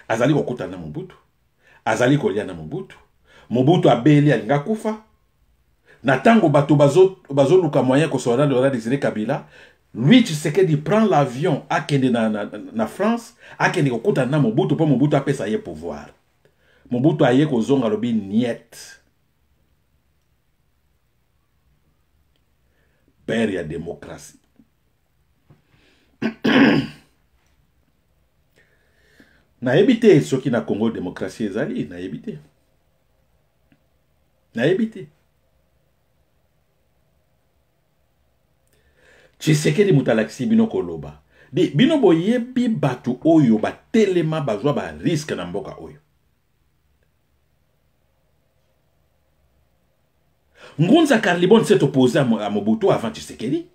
Azali kokuta na Mobutu. Azali kolia na Mobutu. Mobutu abeli alinga kufa. Na tango bato bazo luka moyen ko soda Laurent Désiré Kabila. Lui, tu sais qu'il prend l'avion à Kende na France, à Kende kokuta na Mobutu pour Mobutu a pesa ye pouvoir. Mobutu a ye ko zonga lobi niet. Père ya démocratie. Na ebité ce qui na Congo démocratie ezali, na ebité. Na ebité. Tshisekedi mutalaksi bino koloba. Bino boyebi batu oyo ba telema bazwa ba risque na mboka oyo. Ngunza Karlibon s'est opposé à Mobutu avant Tshisekedi.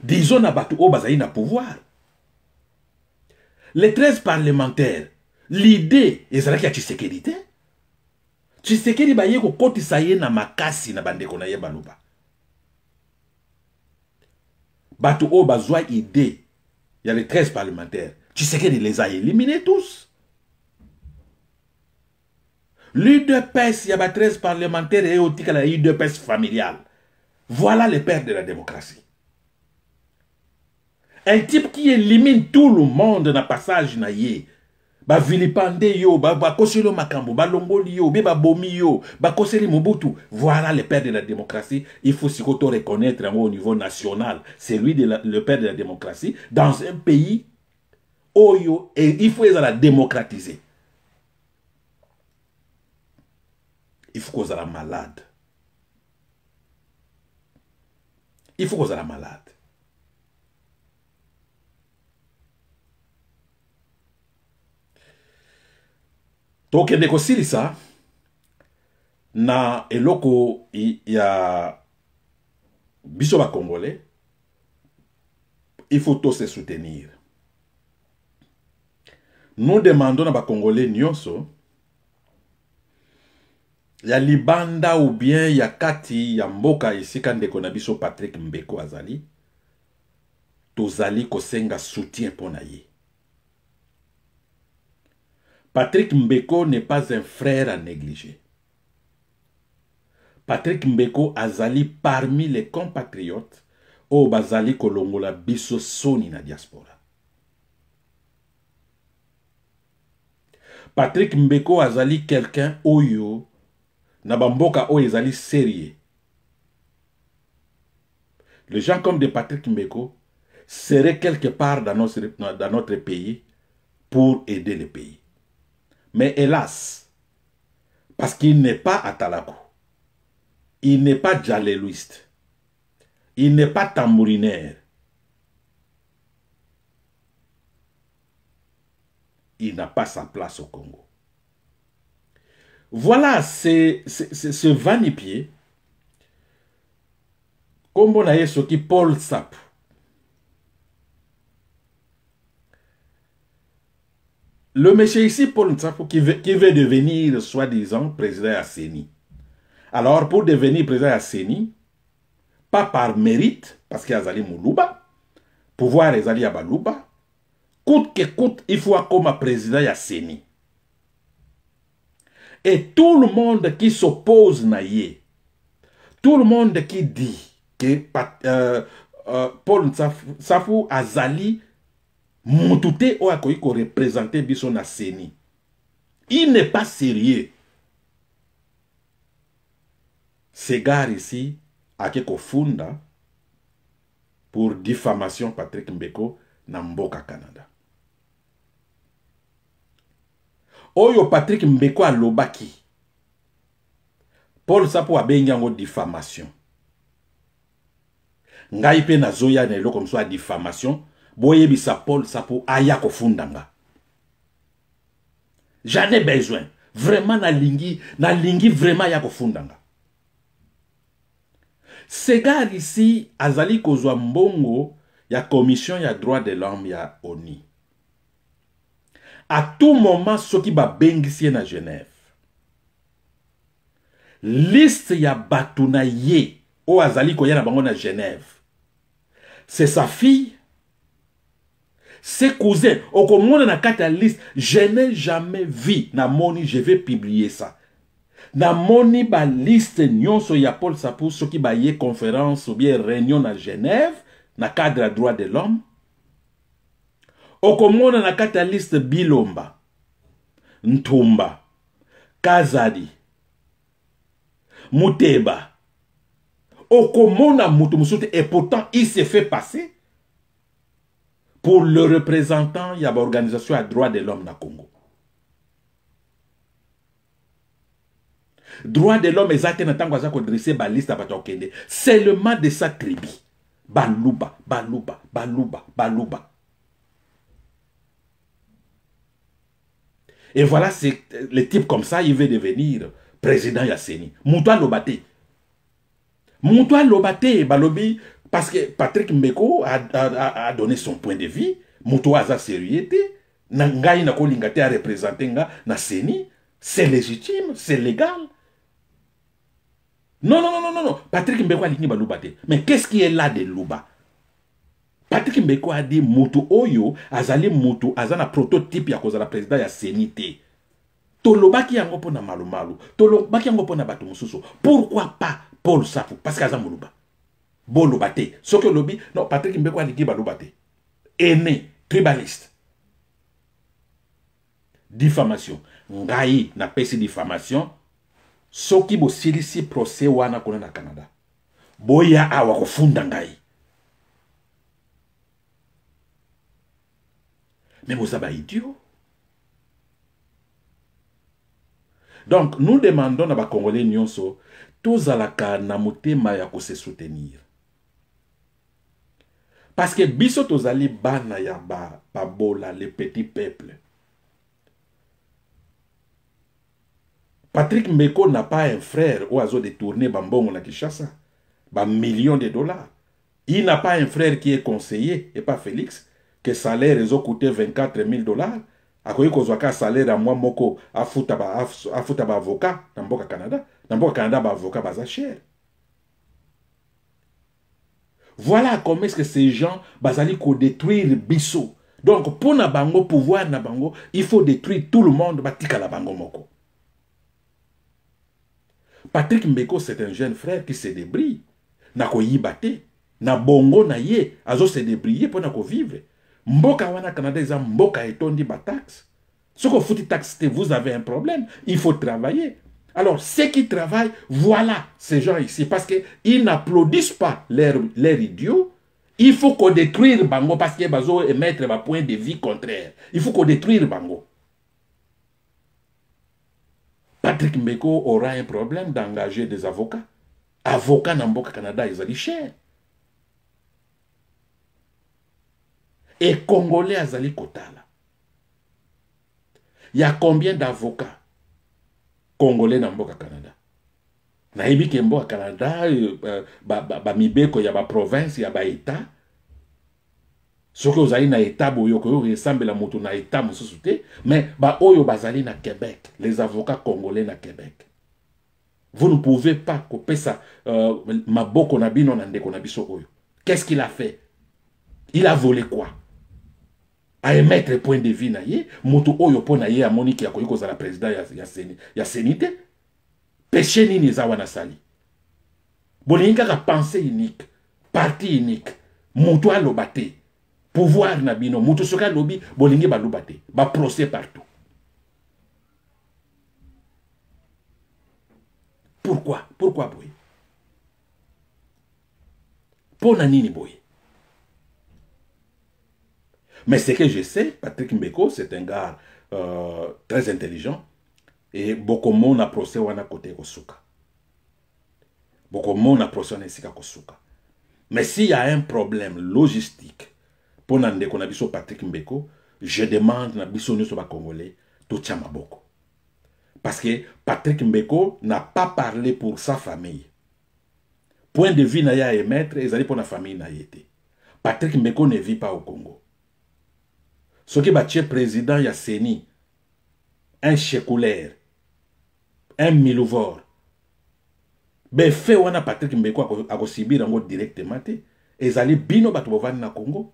Disons na batu o bazali na pouvoir. Les 13 parlementaires, l'idée ezalaki ya Tshisekedi te. Tshisekedi ba ye ko kotisa ye na makasi na bandeko na ye baluba. Batu o bazwa idée. Il y a les 13 parlementaires. Tshisekedi les a éliminés tous. L'UDPS, il y a 13 parlementaires et au tika la UDPS familiale. Voilà les pères de la démocratie. Un type qui élimine tout le monde dans le passage na ye. Ba vilipande yo, ba koselo makambo, ba longoli yo, ba bomi yo, ba koseli Mobutu. Voilà le père de la démocratie. Il faut s'y reconnaître au niveau national. C'est lui le père de la démocratie. Dans un pays, oyo, et il faut la démocratiser. Il faut qu'on soit malade. Il faut qu'on soit malade. tokende kosilisa na eloko ya biso ba Congolais, il faut tous se soutenir. Nous demandons à ba Congolais nyonso ya libanda ou bien ya kati ya mboka isika ndeko na biso Patrick Mbeko azali, tozali kosenga soutien pona ye. Patrick Mbeko n'est pas un frère à négliger. Patrick Mbeko azali parmi les compatriotes au bazali kolongola biso soni na diaspora. Patrick Mbeko azali quelqu'un oyo na bamboka oyo ezali sérieux. Les gens comme de Patrick Mbeko seraient quelque part dans notre pays pour aider le pays. Mais hélas, parce qu'il n'est pas Atalakou, il n'est pas djalélouiste, il n'est pas tambourinaire, il n'a pas sa place au Congo. Voilà, c'est ce vanipier, comme on a eu ce qui Paul Sap. Le monsieur ici, Paul Sap, qui veut devenir, soi-disant, président à Séni. Alors, pour devenir président à Séni, pas par mérite, parce qu'il y a Zali Moulouba, pouvoir est Zali Abalouba, coûte que coûte, il faut comme président à Séni. Et tout le monde qui s'oppose à Yé, tout le monde qui dit que Paul Safou Azali Moutouté ou akoyi ko représenter biso na Séni, il n'est pas sérieux. Ces gars ici, à Keko Funda, pour diffamation Patrick Mbeko, na Mboka Canada. Oyo Patrick Mbeko a lobaki. Paul Sapo a benyango diffamation. Ngai pe na zoya na elo comme ça diffamation, boye bisa Paul Sapo aya ko fundanga. J'en ai besoin. Vraiment na lingi vraiment ya ko fundanga. Ces gars ici, azali kozwa mbongo ya commission ya droit de l'homme ya ONU. À tout moment, ce qui va bengisi na Genève. Liste ya batuna ye o azali koya na bango na Genève. C'est sa fille, ses cousins. Au komona na kata liste, je n'ai jamais vu na moni, je vais publier ça. Na moni ba liste nyonso ya Paul Sapou soki ba ye conférence ou bien réunion na Genève na cadre à droit de l'homme. Okomona na kata liste Bilomba, Ntumba, Kazadi, Muteba. Okomona Mutumusute et pourtant il s'est fait passer pour le représentant de l'organisation à droit de l'homme na Congo. Droit de l'homme exact na tango za ko dresser ba liste ba tokende seulement de sa tribu Baluba Baluba Baluba Baluba. Et voilà, c'est le type comme ça, il veut devenir président Yasseni. Moutoua Lobate. Moutoua Lobate, Balobi, parce que Patrick Mbeko a donné son point de vue. Moutoua a sérieux. Nangaï na kolingate a représenté na Seni. C'est légitime, c'est légal. Non, non, non, non, non. Patrick Mbeko a dit Balobate. Mais qu'est-ce qui est là de Luba? Patrick Mbeko a dit Moutou Oyo, azali Moutou, azana prototype ya kozala président ya Sénité. Tolobaki yango pona malumalu, tolobaki yango pona bato mususu. Pourquoi pas Paul Safou? Parce qu'azan moluba. Bolobate. Ce que lobby, non, Patrick Mbeko a dit Balobate. Aîné, tribaliste. Diffamation. Ngai na pesi diffamation. Soki bo silisi procès wana kona na Canada. Boya awa kofunda ngai. Mais vous avez idiot. Donc, nous demandons à les Congolais nyonso, tous à la kanamote maya ko se soutenir. Parce que biso tozali bana ya ba bola, les petits peuples. Patrick Mbeko n'a pas un frère ou a détourné Bambongo na Kinshasa. Millions de dollars. Il n'a pas un frère qui est conseiller, et pas Félix, que salaire ils ont coûté 24 000 dollars. A quoi qu'on salaire à moi moko a foutaba avocat dans Mboka Canada. Dans Mboka Canada ba avocat baza cher. Voilà comment est-ce que ces gens bazali ko détruire biso. Donc pour na bango pouvoir na bango, il faut détruire tout le monde batika la bango moko. Patrick Mbeko c'est un jeune frère qui se débrouille. Na ko yibate, na bongo na ye, azo se débrouiller pour na ko vivre. Mboka wana Canada ils ont mboka etondi ba taxe. Ce que fouti taxe, vous avez un problème, il faut travailler. Alors, ceux qui travaillent, voilà ces gens ici, parce qu'ils n'applaudissent pas leur idiot. Il faut qu'on détruise Bango parce qu'ils vont émettre un point de vue contraire. Il faut qu'on détruise Bango. Patrick Mbeko aura un problème d'engager des avocats. Avocats dans Mboka Canada, ils ont dit cher. Et Congolais, Azali Kotala. Il y a combien d'avocats Congolais dans Mboka Canada? Naïbi ke Mboka Canada, mibeko ya ba province, ya ba état. Ce que vous avez na état, boyo ko ressemble la moto na état mosusute, mais ba oyo bazali na Québec, les avocats congolais na Québec. Vous ne pouvez pas couper ça maboko na bino na ndeko na biso oyo. Qu'est-ce qu'il a fait? Il a volé quoi? À émettre point de vue na ye, moto oyo po na ye a moni ki akoyi kozala président ya sénité. Péché nini zawa na sali. Bolingi kaka pensée unique, parti unique, moto alobate, pouvoir na bino, moto soka lobi, bolingi ba lobate, ba procès partout. Pourquoi? Pourquoi boy? Pour na nini boy? Mais ce que je sais, Patrick Mbeko, c'est un gars très intelligent. Et beaucoup de monde a procès wana côté Kosuka. Beaucoup de monde a procès wana sika Kosuka. Mais s'il y a un problème logistique, pour nande qu'on a biso Patrick Mbeko, je demande na biso nyoso ba Congolais tout tchama boko. Parce que Patrick Mbeko n'a pas parlé pour sa famille. Point de vue na ya émettre, ils allaient pour la famille na yete. Patrick Mbeko ne vit pas au Congo. Ce qui est président, il y a Seni, un Chekoulaire, un Milouvor. Ben, fait wana Patrick Mbeko a Sibir en directement. Ils allaient bino batubovan na Congo.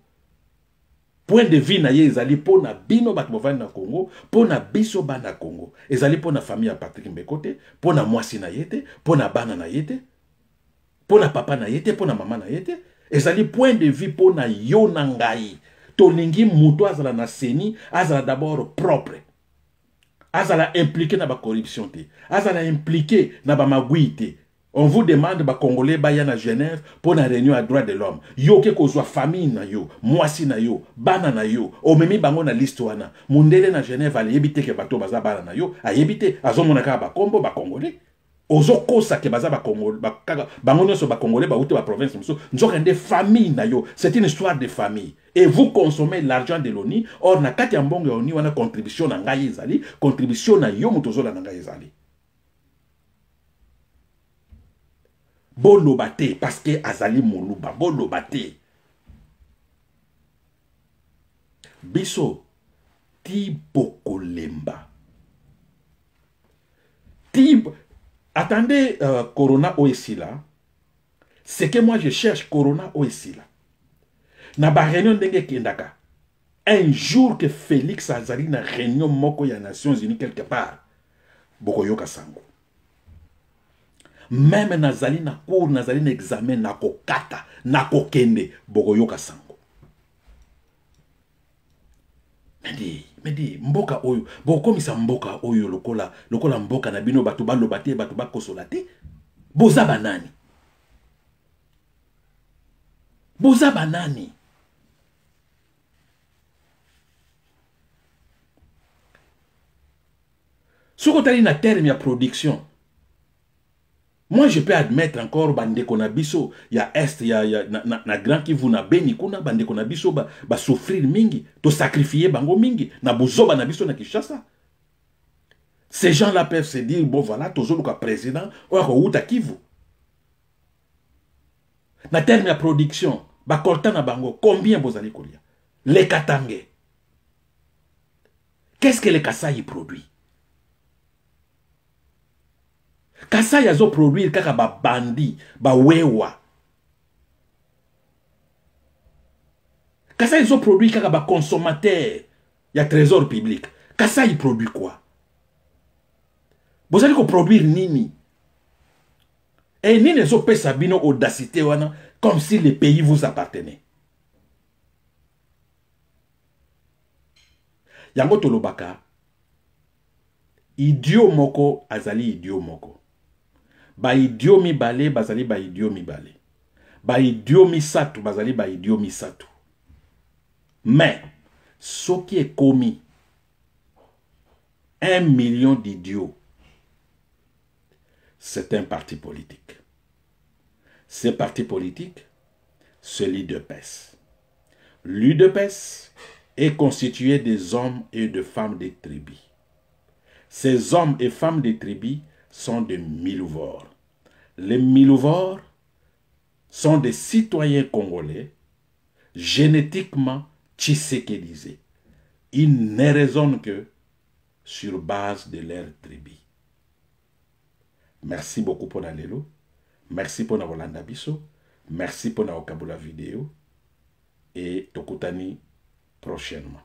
Point de vue na ye, ils allaient pour na bino batubovan na Congo, pour na biso ba na Congo. Ils allaient pour na famille à Patrick Mbeko, pour na mwasi na yete, pour na bana na yete, pour na papa na yete, pour na maman na yete. Ils allaient point de vue pour na yo na ngai. Tolingi muto azala na seni, azala d'abord propre. Azala impliqué na ba corruption te. Azala impliqué na ba magui te. On vous demande ba Congolais baya na Genève pour na réunion à droit de l'homme. Yo ke kozwa famille na yo, mwasi na yo, bana na yo, omemi bango na liste wana. Mundele na Genève ale yebite ke bato baza bana na yo, a yebite azomona ba kombo ba Congolais. Ozo kosa ke baza ba Congolais, bango nyonso ba Congolais ba uti ba province muso, nzokende famille na yo. C'est une histoire de famille. Et vous consommez l'argent de l'ONU. Or, na kati ambongo ya ONU wana contribution na ngai ezali, contribution na yo mutozola na ngai ezali. Bolo bate, parce que azali moluba, bolo bate. Biso, ti bokolemba. Ti, attendez, Corona OSI là. C'est que moi je cherche Corona OSI là. Na ba réunion ndenge kendaka. Un jour que Félix Azali na réunion moko ya Nations Unies quelque part. Boko yoka sango. Même nazali na cours, nazali na examen, na kokata, na kokende, boko yoka sango. Medi, mboka oyo, boko komisa mboka oyo lokola mboka na bino batu ba lobate, batu ba kosolate. Boza banani. Boza banani. Ce qu'on a na terme ya production. Moi, je peux admettre encore bande konabiso, ya est, na grand Kivu na beni kuna bande konabiso ba souffrir mingi, to sacrifier bango mingi, na bozoba na biso na Kinshasa. Ces gens-là peuvent se dire, bon voilà, toujours le président, ou Kivu. Na terme de production, bakolta na bango, combien vous allez kolia? Les Katangé. Qu'est-ce que les Kasaï produit? Kasaï azo produire kaka ba bandi, ba wewa. Kasaï azo produit kaka ba consommateur, y a trésor public. Kasaï produit quoi? Vous allez produire nini? Et nini azo pe sabino audacité wana comme si le pays vous appartenait. Yango tolobaka, idiot moko azali idiot moko. Ba idiot mibale bazali ba idiot mibale. Ba idiot misatu bazali ba idiot misatu. Mais ce qui est commis 1 million d'idiots, c'est un parti politique. Ce parti politique, c'est l'UDPS. L'UDPS est constitué des hommes et de femmes des tribus. Ces hommes et femmes des tribus sont des Milouvors. Les Milouvors sont des citoyens congolais génétiquement tshisekidisés. Ils ne raisonnent que sur base de leur tribu. Merci beaucoup pour la lelo. Merci pour la Rolanda Bisso. Merci pour la Okabula vidéo. Et Tokutani prochainement.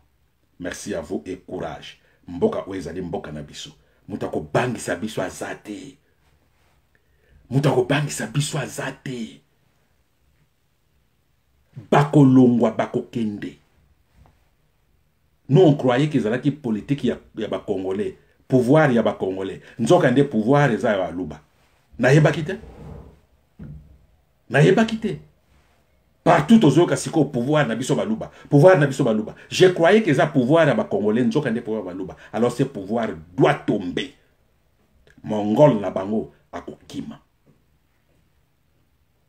Merci à vous et courage. Mboka oezali mboka na biso. Mutako bangi sa biso azate. Mutako bangi sa biso azate. Bako longwa bako kende. Nous on croyait qu'ils allaient politique y a Congolais. Pouvoir y a Congolais. Nous avons pouvoir et ça luba. N'ayez quitté. N'ayez pas quitté. Partout aux autres, c'est pouvoir nabiso baluba. Pouvoir nabiso baluba. Je croyais que ça pouvoir à Congolais. Nous avons pouvoir baluba. Alors ce pouvoir doit tomber. Mongol na bango à Kokima.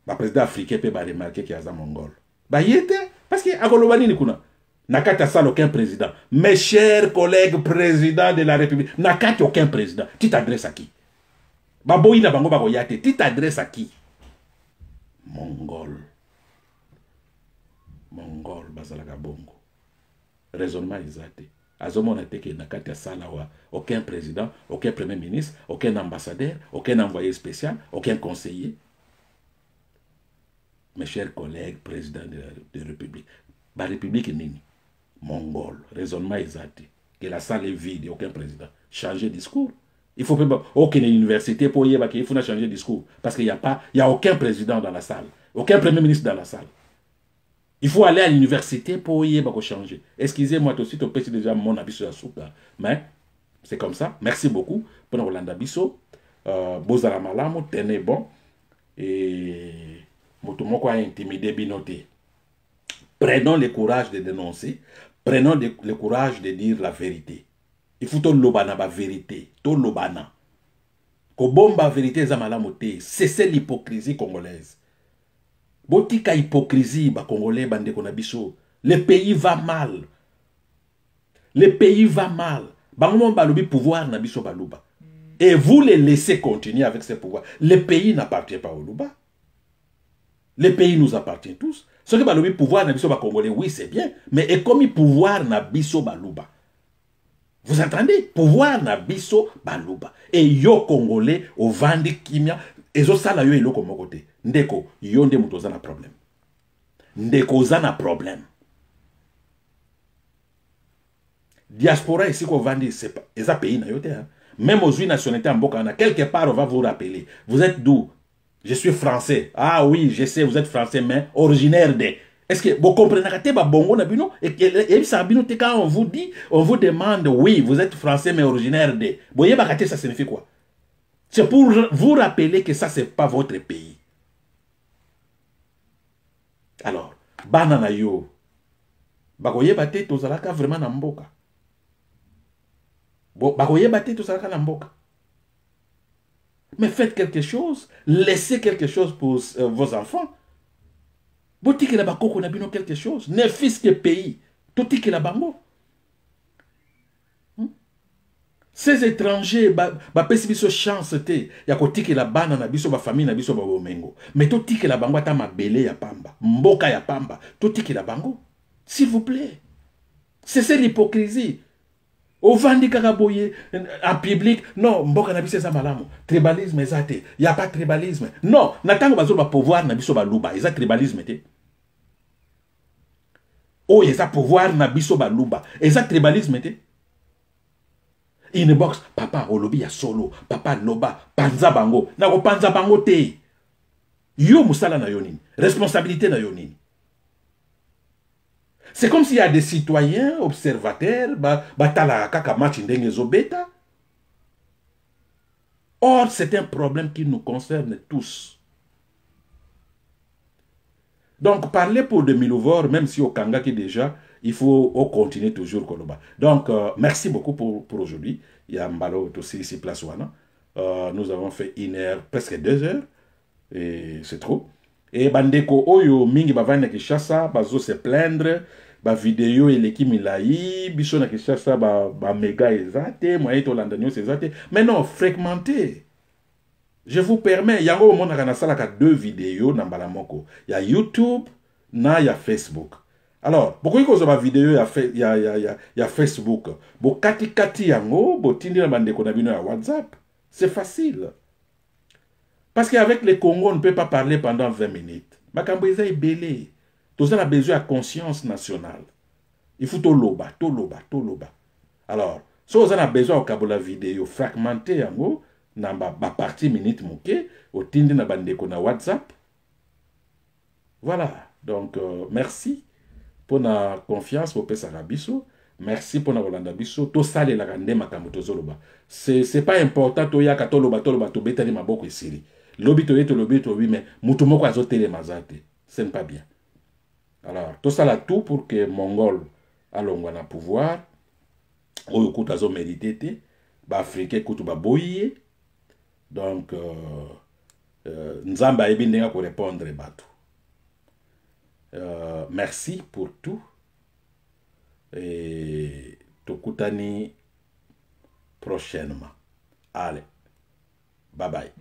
Le président africain peut remarquer qu'il y a un Mongol. Bah il était parce que Agolobani ni kuna. Nakati a aucun président. Mes chers collègues présidents de la République, Nakati aucun président. Tu t'adresses à qui? Baboyi na bango bagoyate. Tu t'adresses à qui? Mongol. Mongol bazalaka bongo. Raisonnement exact. Azomona teke nakati a salawa. Aucun président, aucun premier ministre, aucun ambassadeur, aucun envoyé spécial, aucun conseiller. Mes chers collègues présidents de la République. La République est nini? Mongol, raisonnement exact. Que la salle est vide, aucun président. Changer de discours. Il faut pas aucune université pour y avoir, il faut changer de discours. Parce qu'il n'y a aucun président dans la salle. Aucun premier ministre dans la salle. Il faut aller à l'université pour y avoir changer. Excusez-moi tout de suite, on peut déjà mon avis sur la soupe. Mais c'est comme ça. Merci beaucoup pour Rolanda Bisso. Bozala malamu, tenez bon. Et Motomoko a intimidé Binoté. Prenons le courage de dénoncer. Prenons le courage de dire la vérité. Il faut tout lobana la vérité. Tout lobana. Ko bomba vérité zamalamote. Cessez l'hypocrisie congolaise. Botika hypocrisie ba congolais bande konabiso. Le pays va mal. Le pays va mal. Bango balobi pouvoir nabiso baluba. Et vous les laissez continuer avec ce pouvoir. Le pays n'appartient pas au Luba. Le pays nous appartient tous. Ce que balobi pouvoir na biso ba congolais, oui c'est bien, mais et comme pouvoir na biso baluba. Vous entendez? Pouvoir na biso baluba. Et yo congolais au vandi kimia ezo sala yo eloko moko te. Ndeko yo nde muto za na problème. Ndeko za na problème. Diaspora ici ko vandi c'est pas eza pays na yo te hein. Même aux nationalités en Bokana, quelque part on va vous rappeler. Vous êtes d'où? Je suis français. Ah oui, je sais, vous êtes français, mais originaire de. Est-ce que vous comprenez que bongo nabino et sabino te quand on vous dit, on vous demande, oui, vous êtes français, mais originaire de. Boye bakate, ça signifie quoi? C'est pour vous rappeler que ça, c'est pas votre pays. Alors, banana yo. Bagoye bate, tozalaka vraiment namboka. Bagoye bate, tozalaka namboka. Mais faites quelque chose, laissez quelque chose pour vos enfants. Botiki la bako qu'on a bien quelque chose. Ne fils que pays. Totiki la bango. Ces étrangers, pesi biso chance te, ya kotiki la bana na biso ba famille na biso ba bomengo. Mais to tiki la bango ata mabele ya pamba, mboka ya pamba, to tiki la bango. S'il vous plaît. C'est l'hypocrisie. Au vandi kakaboye en public, non, mboka na biso eza malamu. Tribalisme ezate, y a pas tribalisme. Non, natango bazo ba pouvoir na biso ba luba, eza tribalisme te. Oh, eza pouvoir na biso ba luba, eza tribalisme te. Inbox, papa olobi ya solo, papa loba, panza bango. Nako panza bango te. Yo musala na yonini. Responsabilité na yonini. C'est comme s'il y a des citoyens, observateurs, batala kaka match ndenge zobeta. Or, c'est un problème qui nous concerne tous. Donc, parler pour de Milouvor, même si au Kanga qui déjà, il faut continuer toujours Koloba. Donc, merci beaucoup pour aujourd'hui. Il y a Mbalo aussi ici, place Wana. Nous avons fait 1 heure, presque 2 heures. Et c'est trop. Et Bandeko Oyo, Mingi Bavane Kishasa, Bazo se plaindre, ba vidéo et l'équipe Milaï, Bishona Kishasa, ba méga ezate, Moyen Tolandagno ezate. Mais non, fragmenté. Je vous permets, yango au monde a salaka 2 vidéos dans Balamoko. Il y a YouTube, il y a Facebook. Alors, pourquoi il y a vidéo, il y a Facebook. Bo kati yango, bo tindi na bandeko na bino ya WhatsApp. C'est facile. Parce qu'avec les Congos, on ne peut pas parler pendant 20 minutes. Makamboisa est belé. Tout ça a besoin de conscience nationale. Il faut tout loba. Alors, si on a besoin de la vidéo fragmentée yango, na ba partie minute moké au tindi na bandeko na WhatsApp. Voilà. Donc merci pour la confiance pour pesa biso. Merci pour la Rolanda biso. To sale la rande makambo to zoloba. C'est pas important to ya ka to loba to betani maboko esiri. Lobi to yeto lobi to oui mais mutu moko azotele mazate. Ce n'est pas bien. Alors, tout ça là tout pour que Mongol alongwa na pouvoir. Oyo kuta zo mérité ba africain kutu ba boyé. Donc, Nzamba ebi ndenga ko répondre bato. Merci pour tout. Et tokutani prochainement. Allez, bye bye.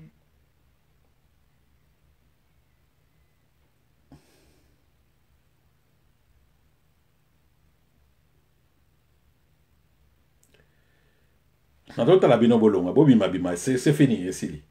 C'est fini, ici.